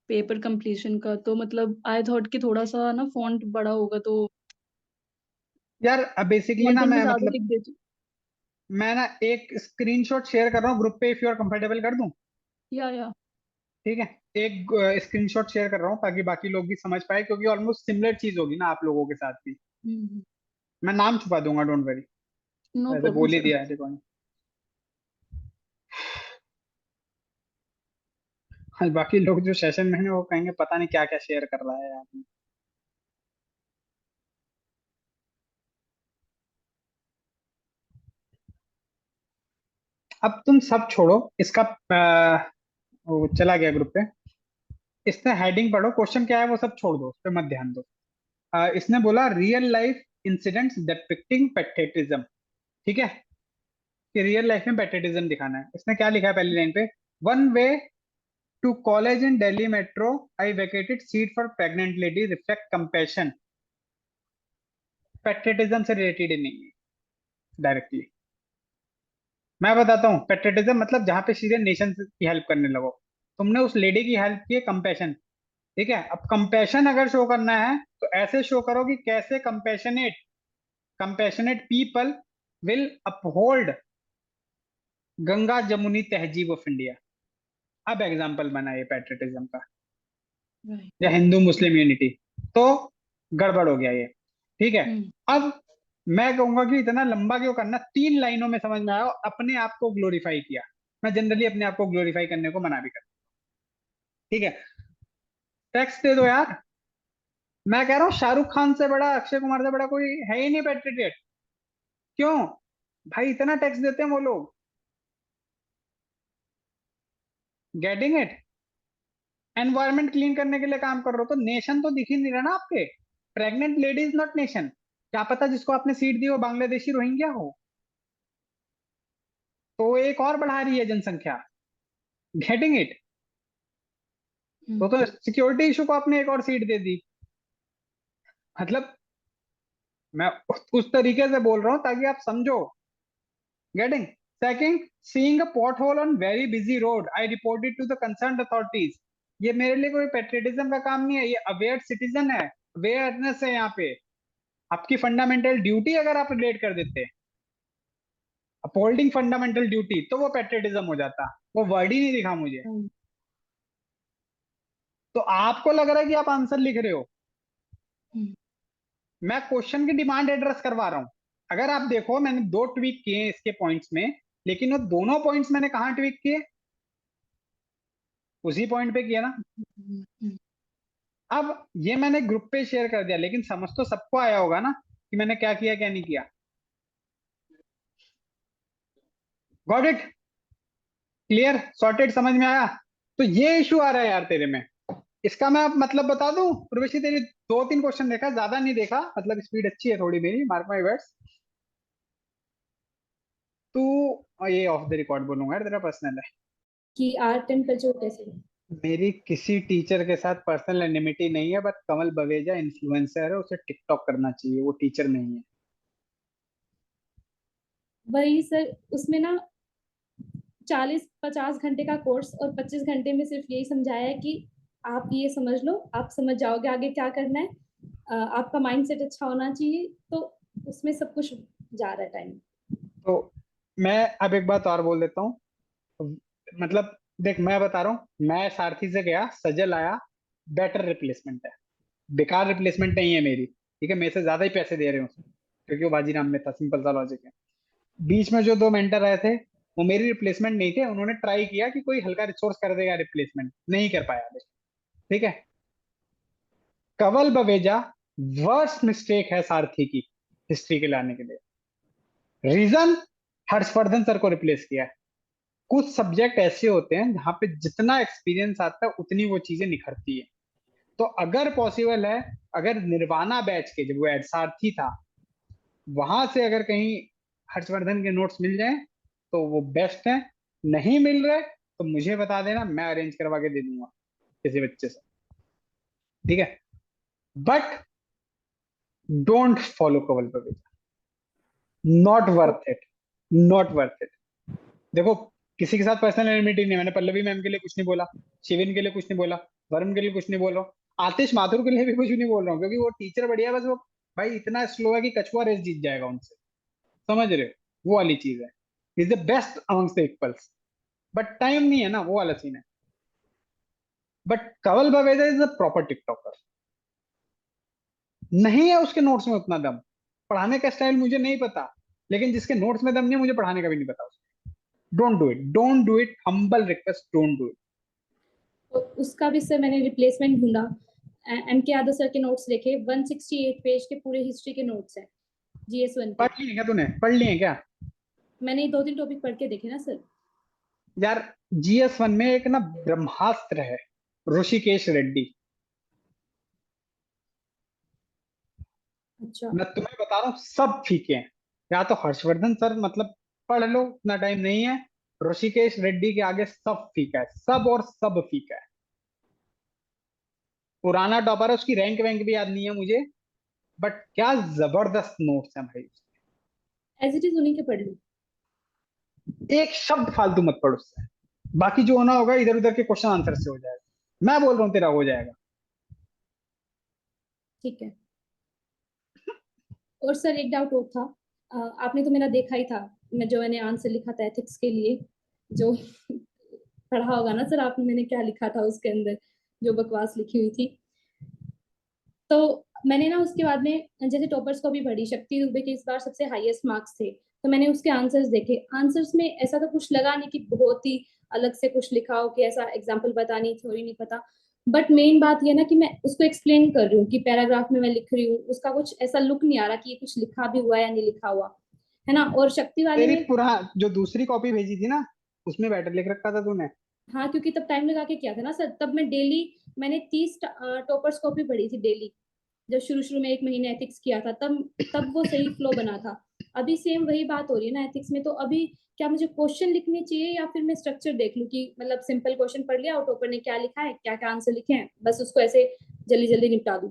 पेपर कंप्लीशन का, तो मतलब आई थॉट कि थोड़ा सा ना फॉन्ट बड़ा होगा तो यार बेसिकली ना कंटेंट में मैं ज्यादा मतलब लिख देती मैं ना एक स्क्रीनशॉट शेयर कर रहा हूँ ग्रुप पे, इफ यू आर कंफर्टेबल कर दूं, हूँ। या ठीक है। एक स्क्रीनशॉट शेयर कर रहा हूँ ताकि बाकी लोग भी समझ पाए, क्योंकि ऑलमोस्ट सिमिलर चीज होगी ना आप लोगों के साथ भी। मैं नाम छुपा दूंगा, डोंट वरी, नो वैसे प्रॉब्लम बोल ही सर। दिया है देखो। हाँ, बाकी लोग जो सेशन में हैं वो कहेंगे पता नहीं क्या क्या शेयर कर रहा है यार। अब तुम सब छोड़ो इसका, वो चला गया ग्रुप पे। इसने हेडिंग पढ़ो, क्वेश्चन क्या है वो सब छोड़ दो, उस पर मत ध्यान दो। इसने बोला real life incidents depicting patriotism, ठीक है, कि रियल लाइफ में पेट्रियटिज्म दिखाना है। इसने क्या लिखा है पहली लाइन पे, one way to college in Delhi metro I vacated seat for pregnant lady reflect compassion. Patriotism से रिलेटेड ही नहीं है डायरेक्टली। मैं बताता हूँ, पेट्रियटिज्म मतलब जहां पे सीधे नेशन की हेल्प करने लगो। तुमने उस लेडी की हेल्प की, कंपैशन, ठीक है। अब कंपैशन अगर शो करना है तो ऐसे शो करो कि कैसे compassionate compassionate people will uphold Ganga Jamuni तहजीब ऑफ इंडिया। अब एग्जाम्पल बना ये पेट्रियटिज्म का, या हिंदू मुस्लिम यूनिटी, तो गड़बड़ हो गया ये, ठीक है। अब मैं कहूंगा कि इतना लंबा क्यों करना, 3 लाइनों में समझ में आया और अपने आप को ग्लोरीफाई किया। मैं जनरली अपने आप को ग्लोरीफाई करने को मना भी करता हूं, ठीक है। टेक्स्ट दे दो यार। मैं कह रहा हूँ शाहरुख खान से बड़ा, अक्षय कुमार से बड़ा कोई है ही नहीं पेट्रियट। क्यों भाई इतना टैक्स देते हैं वो लोग? Getting it? एनवायरमेंट क्लीन करने के लिए काम कर रहे हो तो नेशन तो दिख ही नहीं रहा ना आपके। Pregnant lady is not nation, क्या पता जिसको आपने सीट दी वो बांग्लादेशी रोहिंग्या हो, तो वो एक और बढ़ा रही है जनसंख्या। Getting it? तो सिक्योरिटी इशू को आपने एक और सीट दे दी। मतलब मैं उस तरीके से बोल रहा हूं ताकि आप समझो। Getting? Second, seeing a pothole on very busy road I reported to the concerned authorities. ये मेरे लिए कोई पेट्रियटिज्म का काम नहीं है, ये अवेयर सिटीजन है, अवेयरनेस है यहाँ पे। आपकी फंडामेंटल ड्यूटी अगर आप रिलेट कर देते अपहोल्डिंग फंडामेंटल ड्यूटी, तो वो पेट्रियटिज्म हो जाता। वो वर्ड ही नहीं दिखा मुझे। तो आपको लग रहा है कि आप आंसर लिख रहे हो, मैं क्वेश्चन की डिमांड एड्रेस करवा रहा हूं। अगर आप देखो मैंने 2 ट्वीक किए हैं इसके पॉइंट्स में, लेकिन वो दोनों पॉइंट्स मैंने कहाँ ट्वीक किए? उसी पॉइंट पे किया ना। अब ये मैंने ग्रुप पे शेयर कर दिया, लेकिन समझ तो सबको आया होगा ना कि मैंने क्या किया क्या नहीं किया। Got it? क्लियर? सॉर्टेड? समझ में आया? तो ये इशू आ रहा है यार तेरे में, इसका मैं अब मतलब बता दूं, उर्वशी तेरी 2-3 क्वेश्चन देखा, ज्यादा नहीं देखा, मतलब स्पीड अच्छी है थोड़ी मेरी, मार्क माई वर्ड्स। तू ये ऑफ द रिकॉर्ड बोलूंगा यार, तेरा पर्सनल है। कि आर्ट एंड कल्चर कैसे है? मेरी किसी टीचर के साथ पर्सनल एनिमिटी नहीं है, बट कमल बवेजा इन्फ्लुएंसर है, उसे टिकटॉक करना चाहिए, वो टीचर नहीं है। वही सर, उसमें ना 40-50 घंटे का कोर्स और 25 घंटे में सिर्फ यही समझाया है कि आप ये समझ लो, आप समझ जाओगे आगे क्या करना है। आपका माइंडसेट अच्छा होना चाहिए, तो उसमें सब कुछ जा रहा है टाइम। तो मैं अब एक बात और बोल देता हूँ, मतलब देख मैं बता रहा हूँ, मैं सारथी से गया, सजल आया, बेटर रिप्लेसमेंट है, बेकार रिप्लेसमेंट नहीं है मेरी, ठीक है, मेरे से ज्यादा ही पैसे दे रहे हो उसको, क्योंकि वो बाजीराम में था, सिंपल सा लॉजिक है। बीच में जो 2 मेंटर आए थे, वो मेरी रिप्लेसमेंट नहीं थे, उन्होंने ट्राई किया कि कोई हल्का रिसोर्स कर देगा रिप्लेसमेंट, नहीं कर पाया, ठीक है। कवल बवेजा वर्स्ट मिस्टेक है सारथी की हिस्ट्री के लाने के लिए। रीजन, हर्षवर्धन सर को रिप्लेस किया है। कुछ सब्जेक्ट ऐसे होते हैं जहां पे जितना एक्सपीरियंस आता है उतनी वो चीजें निखरती है। तो अगर पॉसिबल है, अगर निर्वाणा बैच के जब वो सारथी था, वहां से अगर कहीं हर्षवर्धन के नोट्स मिल जाएं तो वो बेस्ट है। नहीं मिल रहे तो मुझे बता देना, मैं अरेंज करवा के दे दूंगा किसी बच्चे से, ठीक है। But don't follow Kawal Baweja, not worth it, not worth it. देखो, किसी के साथ पर्सनल एनिमिटी नहीं है, मैंने पल्लवी मैम के लिए कुछ नहीं बोला, शिविन के लिए कुछ नहीं बोला, वरुण के लिए कुछ नहीं बोल रहा हूँ, आतिश माथुर के लिए भी कुछ नहीं बोल रहा हूँ, क्योंकि वो टीचर बढ़िया, बस वो भाई इतना स्लो है कि कछुआ रेस जीत जाएगा उनसे, समझ रहे हो, वो वाली चीज है। Is the best amongst the equals, but time नहीं है ना, वो वाला सीन है। But Kawal Baweja is a proper TikToker, नहीं है उसके नोट्स में उतना दम, पढ़ाने का स्टाइल मुझे नहीं पता, लेकिन जिसके नोट्स में दम नहीं है, मुझे पढ़ाने का भी नहीं पता उसको। Don't do it, don't do it, humble request, don't do it. तो उसका भी सर मैंने रिप्लेसमेंट ढूंढा, एम के यादव सर के नोट्स देखे, 168 पेज के पूरे हिस्ट्री के नोट्स हैं GS1 के। पढ़ लिए क्या तूने, पढ़ लिए क्या? मैंने 2-3 टॉपिक पढ़ के देखे ना सर। यार GS1 में एक ना ब्रह्मास्त्र है, ऋषिकेश रेड्डी। अच्छा। मैं तुम्हें बता रहा हूँ, सब फीके हैं। या तो हर्षवर्धन सर, मतलब पढ़ लो, उतना टाइम नहीं है। ऋषिकेश रेड्डी के आगे सब फीका है, सब और सब फीका है। पुराना टॉपर है, उसकी रैंक वैंक भी याद नहीं है मुझे, बट क्या जबरदस्त नोट्स हैं भाई उसके। एज इट इज उन्हीं के पढ़ लूं? एक शब्द फालतू मत पढ़ उससे, बाकी जो होना होगा इधर उधर के क्वेश्चन आंसर से हो जाएगा, मैं बोल रहा हूँ तेरा हो जाएगा। ठीक है। और सर एक डाउट और था, आपने तो मेरा देखा ही था, मैंने आंसर लिखा था एथिक्स के लिए, जो पढ़ा होगा ना सर आपने मैंने क्या लिखा था उसके अंदर, जो बकवास लिखी हुई थी। तो मैंने ना उसके बाद में जैसे टॉपर्स को भी पढ़ी, शक्ति दुबे के इस बार सबसे हाईएस्ट मार्क्स थे, तो मैंने उसके आंसर्स देखे। आंसर्स में ऐसा तो कुछ लगा नहीं कि बहुत ही अलग से कुछ लिखा हो, कि ऐसा एग्जाम्पल बतानी थोड़ी नहीं पता। बट मेन बात ये ना कि मैं उसको एक्सप्लेन कर रही हूँ कि पैराग्राफ में मैं लिख रही हूँ, उसका कुछ ऐसा लुक नहीं आ रहा कि ये कुछ लिखा भी हुआ है या नहीं लिखा हुआ है ना। और शक्ति वाले तेरी में, जो दूसरी कॉपी भेजी थी ना, उसमें बेटर लिख रखा था तूने। हाँ क्योंकि तब टाइम लगा के किया था ना सर, तब मैं डेली, मैंने 30 टॉपर्स कॉपी पढ़ी थी डेली, जब शुरू शुरू में 1 महीने एथिक्स किया था, तब तब वो सही फ्लो बना था। अभी सेम वही बात हो रही है ना एथिक्स में, तो अभी क्या मुझे क्वेश्चन लिखने चाहिए या फिर मैं स्ट्रक्चर देख लूं कि मतलब सिंपल क्वेश्चन पढ़ लिया और टॉपर ने क्या लिखा है, क्या क्या आंसर लिखे हैं, बस उसको ऐसे जल्दी जल्दी निपटा दूं?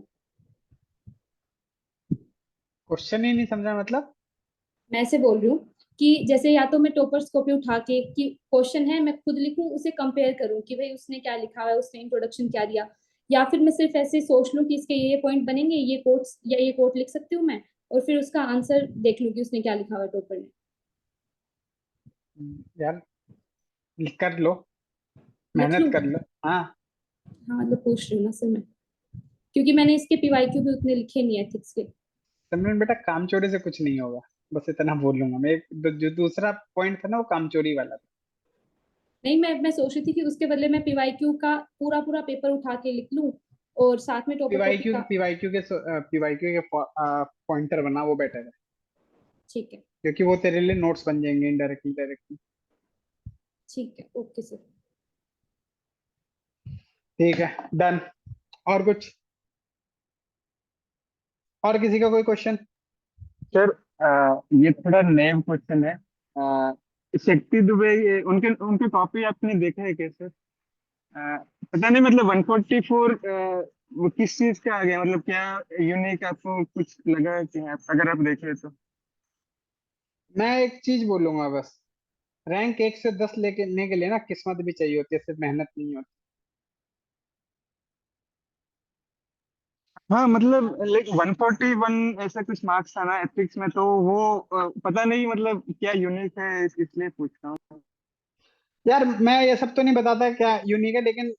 क्वेश्चन ही नहीं समझा मतलब? मैं ऐसे बोल रही हूँ कि जैसे या तो मैं टॉपर्स कॉपी उठा के कि क्वेश्चन है मैं खुद लिखूं, उसे कंपेयर करूं कि भाई उसने क्या लिखा है, उसने इंट्रोडक्शन क्या दिया, या फिर मैं सिर्फ ऐसे सोच लूं कि इसके ये पॉइंट बनेंगे, ये कोट्स या ये कोट लिख सकती हूँ मैं, और फिर उसका आंसर देख लूं कि उसने क्या लिखा हुआ है टॉपर ने। यार कर लो, लिख मेहनत लूं? कर लो, हाँ। हाँ मतलब पूछ रही हूँ ना सर मैं, क्योंकि मैंने इसके PYQ भी उतने लिखे नहीं एथिक्स के। सिमरन बेटा, काम चोरी से कुछ नहीं होगा, बस इतना बोल लूंगा मैं। जो दूसरा पॉइंट था ना, वो काम चोरी वाला था। नहीं, मैं सोच रही थी कि उसके बदले मैं PYQ का पूरा पूरा पेपर उठा के लिख लूं और साथ में टॉपर कॉपी पीवाईक्यू का। पीवाईक्यू के पॉइंटर बना, वो बेटर है, ठीक है। क्योंकि वो तेरे लिए नोट्स बन जाएंगे इनडायरेक्टली डायरेक्टली। ठीक है, ओके सर। ठीक है, डन। और कुछ, और किसी का कोई क्वेश्चन? सर ये थोड़ा नया क्वेश्चन है। शक्ति दुबे, ये उनके उनके कॉपी आपने देखा है क्या सर? पता नहीं, मतलब 144 वो किस चीज का आ गया, मतलब क्या यूनिक आपको कुछ लगा कि अगर आप देखें तो? मैं एक चीज बोलूंगा बस, रैंक 1 से 10 लेने के लिए ना किस्मत भी चाहिए होती है, सिर्फ मेहनत नहीं होती। हाँ मतलब लाइक 141 ऐसा कुछ मार्क्स था ना एथिक्स में, तो वो पता नहीं मतलब क्या यूनिक है, इसलिए पूछ रहा हूँ। यार मैं ये सब तो नहीं बताता क्या यूनिक है, लेकिन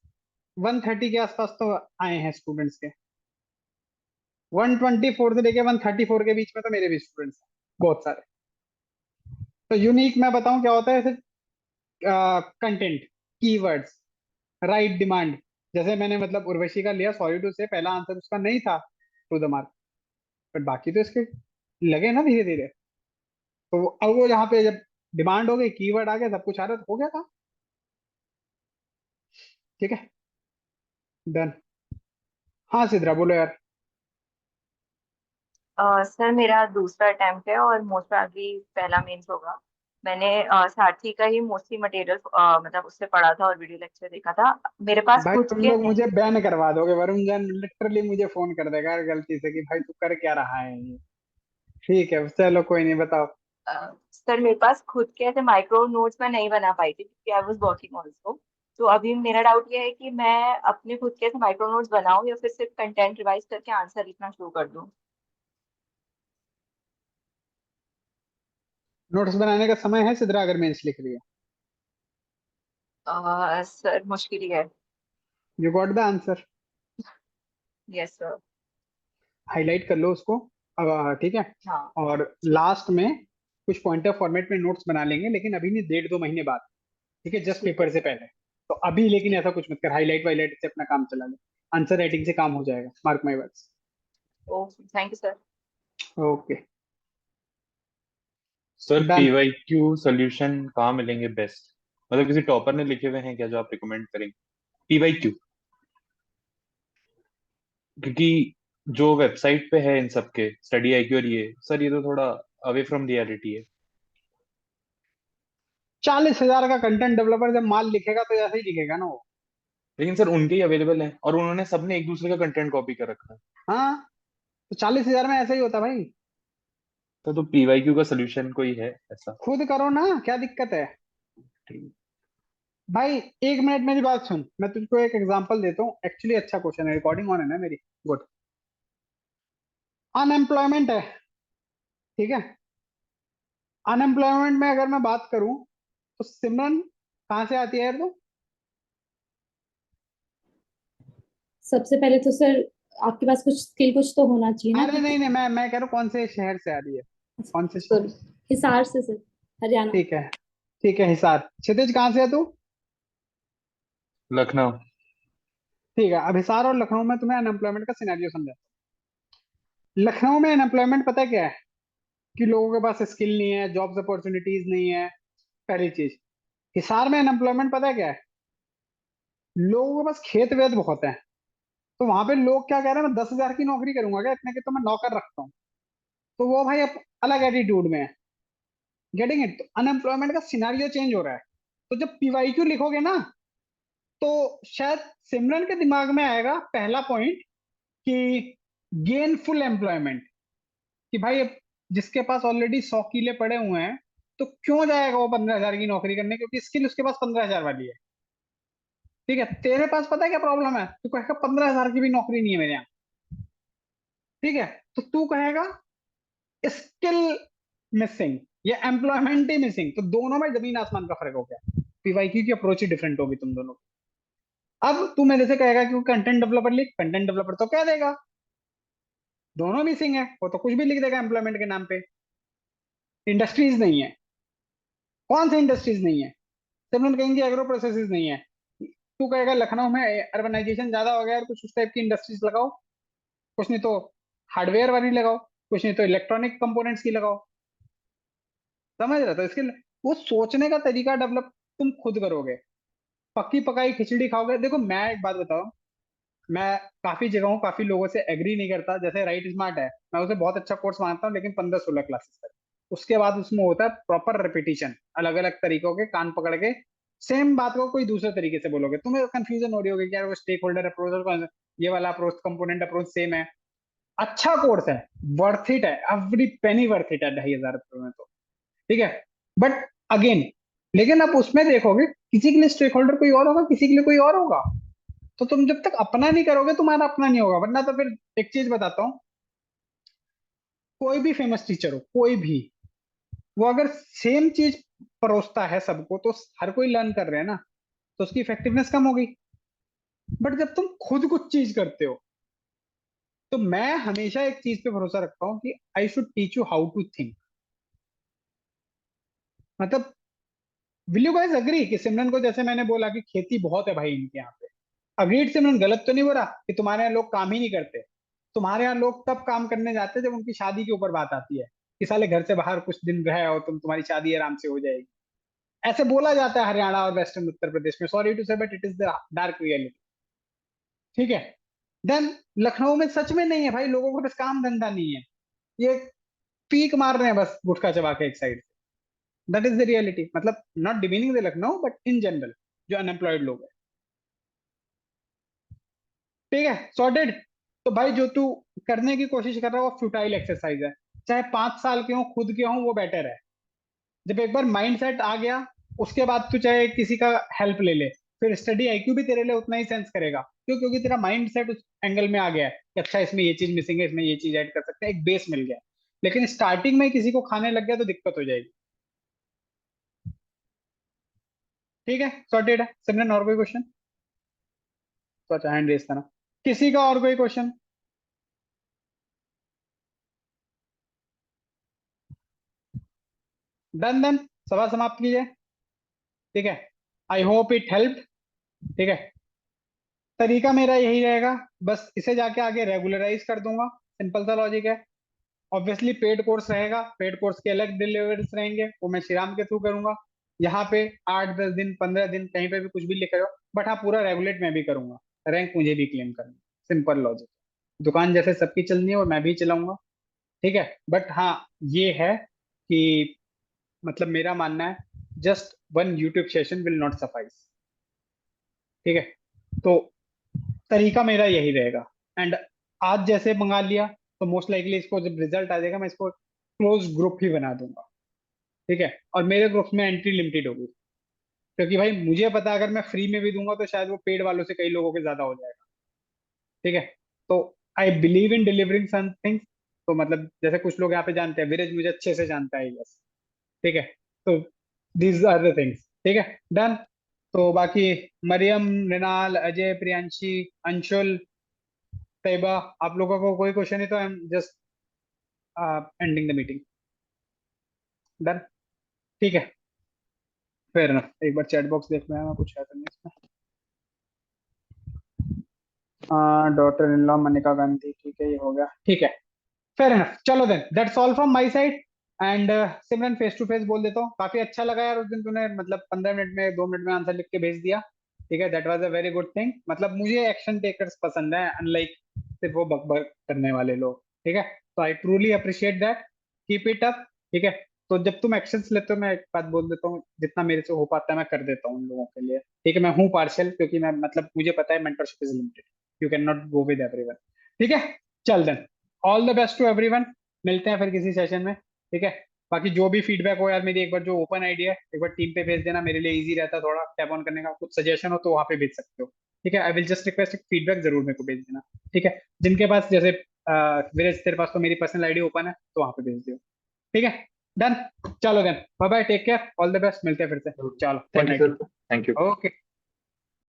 130 के आसपास तो आए हैं स्टूडेंट्स के। 124 से लेके 134 के बीच में तो मेरे भी स्टूडेंट्स हैं बहुत सारे। तो यूनिक मैं बताऊं क्या होता है, सिर्फ कंटेंट, कीवर्ड्स, राइट डिमांड। जैसे मैंने मतलब उर्वशी का लिया, सॉरी टू से पहला आंसर उसका नहीं था टू द मार्क, बट बाकी तो इसके लगे ना धीरे धीरे। तो अब वो यहाँ पे जब डिमांड हो गई, कीवर्ड आ गया, सब कुछ आ रहा, तो हो गया था। ठीक है, डन। हाँ सिद्रा बोलो यार। सर मेरा दूसरा अटेम्प्ट है और मोस्ट प्रोबेबली पहला मेंस होगा। मैंने सारथी का ही मोस्टली मटेरियल मतलब उससे पढ़ा था और वीडियो लेक्चर देखा था। मेरे पास भाई खुद तुम के लोग हैं। मुझे बैन करवा दोगे, वरुण जान लिटरली मुझे फोन कर देगा यार गलती से कि भाई तू कर क्या रहा है ये। ठीक है चलो कोई नहीं, बताओ। सर मेरे पास खुद के ऐसे माइक्रो नोट्स मैं नहीं बना पाई थी क्योंकि आई वाज वर्किंग ऑल्सो। तो अभी मेरा डाउट ये है कि मैं अपने खुद के ऐसे माइक्रो नोट्स बनाऊं या फिर सिर्फ कंटेंट रिवाइज करके आंसर लिखना शुरू कर दूं। नोट्स बनाने का समय है सिद्रा, अगर मेंस लिख रही है? सर मुश्किल ही है। You got the answer. Yes sir. Highlight कर लो उसको। ठीक है। हाँ और ठीक लास्ट में कुछ पॉइंटर फॉर्मेट में नोट्स बना लेंगे, लेकिन अभी नहीं, 1.5-2 महीने बाद। ठीक है, जस्ट ठीक है पेपर से सर। पहले। तो अभी लेकिन ठीक ऐसा कुछ मत कर, हाईलाइट वाईलाइट से अपना काम चला ले। आंसर राइटिंग से काम हो जाएगा, mark my words. Okay thank you sir. Okay sir done. PYQ solution कहाँ मिलेंगे बेस्ट? मतलब किसी टॉपर ने लिखे हुए हैं क्या जो आप रिकमेंड करेंगे? पीवाईक्यू, क्योंकि जो वेबसाइट पे है इन सब के स्टडी आईक्यू और ये सर, ये तो थोड़ा अवे फ्रॉम रियलिटी है। 40,000 का कंटेंट डेवलपर जब माल लिखेगा तो ऐसे ही लिखेगा ना वो। लेकिन सर उनके ही अवेलेबल है और उन्होंने सबने एक दूसरे का कंटेंट कॉपी कर रखा है। हाँ, तो 40,000 में ऐसा ही होता भाई। तो पीवाईक्यू का सोल्यूशन कोई है ऐसा? खुद करो ना, क्या दिक्कत है? ठीक। भाई 1 मिनट मेरी बात सुन, मैं तुझको एक एग्जांपल देता हूँ, एक्चुअली अच्छा क्वेश्चन है, रिकॉर्डिंग ऑन है ना मेरी? गुड। अनएम्प्लॉयमेंट है, ठीक है। अनएम्प्लॉयमेंट में अगर मैं बात करूं तो सिमरन कहाँ से आती है यार तू? सबसे पहले तो सर आपके पास कुछ स्किल कुछ तो होना चाहिए ना अरे नहीं नहीं, मैं कह रहा हूँ कौन से शहर से आ रही है, कौन से शहर? सॉरी, हिसार से सर, हरियाणा। ठीक है, ठीक है, हिसार। क्षितिज कहाँ से है तू? लखनऊ। ठीक है, अब हिसार और लखनऊ में तुम्हें अनएम्प्लॉयमेंट का सिनेरियो समझा। लखनऊ में अनएम्प्लॉयमेंट पता है क्या है? कि लोगों के पास स्किल नहीं है, जॉब्स अपॉर्चुनिटीज नहीं है, पहली चीज। हिसार में अनएम्प्लॉयमेंट पता है क्या है? लोगों के पास खेत वेत बहुत है। तो वहां पे लोग क्या कह रहे हैं, मैं 10,000 की नौकरी करूंगा क्या, इतने की तो मैं नौकर रखता हूँ। तो वो भाई अब अलग एटीट्यूड में है। Getting it? अनएम्प्लॉयमेंट का सिनारियो चेंज हो रहा है। तो जब पीवाईक्यू लिखोगे ना, तो शायद सिमरन के दिमाग में आएगा पहला पॉइंट कि गेनफुल एम्प्लॉयमेंट, कि भाई अब जिसके पास ऑलरेडी 100 किले पड़े हुए हैं, तो क्यों जाएगा वो 15,000 की नौकरी करने, क्योंकि स्किल उसके पास 15,000 वाली है। ठीक है, तेरे पास पता है क्या प्रॉब्लम है? तू कहेगा 15,000 की भी नौकरी नहीं है मेरे यहाँ। ठीक है, तो तू कहेगा स्किल मिसिंग या एम्प्लॉयमेंट ही मिसिंग, तो दोनों में जमीन आसमान का फर्क हो गया। पीवाईक्यू की अप्रोच ही डिफरेंट होगी तुम दोनों की। अब तू मेरे से कहेगा कि कंटेंट डेवलपर लिख, कंटेंट डेवलपर तो कह देगा दोनों मिसिंग है, वो तो कुछ भी लिख देगा एम्प्लॉयमेंट के नाम पे। इंडस्ट्रीज नहीं है। कौन सी इंडस्ट्रीज नहीं है? सिमरन कहेंगे एग्रो प्रोसेसेस नहीं है। तू कहेगा लखनऊ में अर्बनाइजेशन ज्यादा हो गया और कुछ उस टाइप की इंडस्ट्रीज लगाओ, कुछ नहीं तो हार्डवेयर वाली लगाओ, कुछ नहीं तो इलेक्ट्रॉनिक कंपोनेंट्स की लगाओ। समझ रहे? तो इसके वो सोचने का तरीका डेवलप तुम खुद करोगे। पक्की पकाई खिचड़ी खाओगे। देखो मैं एक बात बताऊं, मैं काफी जगहों काफी लोगों से एग्री नहीं करता। जैसे राइट स्मार्ट है, मैं उसे बहुत अच्छा कोर्स मानता हूँ, लेकिन 15-16 क्लासेस तक। उसके बाद उसमें होता है प्रॉपर रिपीटिशन, अलग अलग तरीकों के कान पकड़ के सेम बात को कोई दूसरे तरीके से बोलोगे, तुम्हें कंफ्यूजन हो रही होगी कि यार वो स्टेक होल्डर अप्रोच और ये वाला अप्रोच, कंपोनेंट अप्रोच सेम है। अच्छा कोर्स है, वर्थ इट है, एवरी पेनी वर्थ इट है 2500 में तो, ठीक है। बट अगेन, लेकिन आप उसमें देखोगे किसी के लिए स्टेक होल्डर कोई और होगा, किसी के लिए कोई और होगा। तो तुम जब तक अपना नहीं करोगे तुम्हारा अपना नहीं होगा। वरना तो फिर एक चीज बताता हूँ, कोई भी फेमस टीचर हो, कोई भी, वो अगर सेम चीज परोसता है सबको तो हर कोई लर्न कर रहे हैं ना, तो उसकी इफेक्टिवनेस कम होगी। बट जब तुम खुद कुछ चीज करते हो, तो मैं हमेशा एक चीज पे भरोसा रखता हूँ कि I should teach you how to think. मतलब विल यू गाइस अग्री कि सिमरन को जैसे मैंने बोला कि खेती बहुत है भाई इनके यहाँ पे, अग्रीड सिमरन, गलत तो नहीं बोला कि तुम्हारे यहाँ लोग काम ही नहीं करते। तुम्हारे यहाँ लोग तब काम करने जाते हैं जब उनकी शादी के ऊपर बात आती है कि साले घर से बाहर कुछ दिन रहे हो तुम, तुम्हारी शादी आराम से हो जाएगी। ऐसे बोला जाता है हरियाणा और वेस्टर्न उत्तर प्रदेश में, सॉरी टू से but it is the dark reality, ठीक है। देन लखनऊ में सच में नहीं है भाई, लोगों को बस काम धंधा नहीं है, ये पीक मार रहे हैं बस गुटखा चबा के एक साइड। That is the reality. मतलब not demeaning the Lucknow, but in general जो अनएम्प्लॉयड लोग हैं, ठीक है, सॉर्टेड। तो भाई जो तू करने की कोशिश कर रहा है वो फ्यूटाइल एक्सरसाइज है। चाहे 5 साल के हो, खुद के हो, वो बेटर है। जब एक बार माइंड सेट आ गया, उसके बाद तू चाहे किसी का हेल्प ले ले, फिर स्टडी आईक्यू भी तेरे लिए उतना ही सेंस करेगा। क्यों? क्योंकि तेरा माइंड सेट उस एंगल में आ गया है कि अच्छा इसमें ये चीज मिसिंग है, इसमें ये चीज ऐड कर सकते हैं, एक बेस मिल गया है। लेकिन स्टार्टिंग में किसी को खाने लग गया तो दिक्कत हो जाएगी। ठीक है, सॉर्टेड है। सिमरन और कोई क्वेश्चन? तो अच्छा हैंड रेस करना, किसी का और कोई क्वेश्चन? डन डन, सभा समाप्त कीजिए। ठीक है, आई होप इट हेल्प। ठीक है, तरीका मेरा यही रहेगा, बस इसे जाके आगे रेगुलराइज कर दूंगा, सिंपल सा लॉजिक है। ऑब्वियसली पेड कोर्स रहेगा, पेड कोर्स के अलग डिलीवरीज रहेंगे, वो मैं श्रीराम के थ्रू करूंगा। यहाँ पे 8-10 दिन 15 दिन कहीं पे भी कुछ भी लिख रहे हो, बट हाँ पूरा रेगुलेट मैं भी करूंगा, रैंक मुझे भी क्लेम करना, सिंपल लॉजिक। दुकान जैसे सबकी चलनी है और मैं भी चलाऊंगा, ठीक है। बट हाँ ये है कि मतलब मेरा मानना है just one YouTube session will not suffice, ठीक है। तो तरीका मेरा यही रहेगा। एंड आज जैसे मंगा लिया तो मोस्ट लाइकली इसको जब रिजल्ट आ जाएगा मैं इसको क्लोज ग्रुप ही बना दूंगा, ठीक है। और मेरे ग्रुप में एंट्री लिमिटेड होगी, क्योंकि भाई मुझे पता है अगर मैं फ्री में भी दूंगा तो शायद वो पेड वालों से कई लोगों के ज्यादा हो जाएगा, ठीक है। तो I believe in delivering something. तो मतलब जैसे कुछ लोग यहाँ पे जानते हैं, विरेज मुझे अच्छे से जानता है, यस, ठीक है। तो दीज आर द थिंग्स, ठीक है, डन। तो बाकी मरियम, रिनाल, अजय, प्रियांशी, अंशुल, तैयबा, आप लोगों को कोई क्वेश्चन है तो I am just ending the meeting. Done, ठीक है, फेयर एनफ। एक बार चैट बॉक्स देख मैं कुछ है तो नहीं इसमें। Daughter in law Manika Gandhi, ठीक है, ये हो गया, ठीक है, फेयर एनफ। चलो then that's all from my side. And Simran face to face बोल देता हूँ, काफी अच्छा लगा यार उस दिन तूने मतलब 15 मिनट में 2 मिनट में आंसर लिख के भेज दिया, ठीक है। That was a very good thing. मतलब मुझे एक्शन टेकर्स पसंद है, अनलाइक सिर्फ वो बकबक करने वाले लोग, ठीक है। तो I truly appreciate that, keep it up, ठीक है। तो जब तुम एक्शंस लेते हो, मैं एक बात बोल देता हूँ, जितना मेरे से हो पाता है मैं कर देता हूँ उन लोगों के लिए, ठीक है। मैं हूँ पार्शियल, क्योंकि मैं मतलब मुझे पता है mentorship is limited, you can not go with everyone, ठीक है। चल then, all the best to everyone, मिलते हैं फिर किसी सेशन में, ठीक है। बाकी जो भी फीडबैक हो यार, मेरी एक बार जो ओपन आइडिया है एक बार टीम पे भेज देना, मेरे लिए इजी रहता है थोड़ा टैप ऑन करने का। कुछ सजेशन हो तो वहाँ पे भेज सकते हो, ठीक है। आई विल जस्ट रिक्वेस्ट एक फीडबैक जरूर मेरे को भेज देना, ठीक है। जिनके पास जैसे विरेज तेरे पास तो मेरी पर्सनल आईडी ओपन है तो वहाँ पे भेज दियो, ठीक है, डन। चलो then, bye bye, take care, all the best, मिलते हैं फिर से, चलो, good thank you night, sir, thank you. Okay.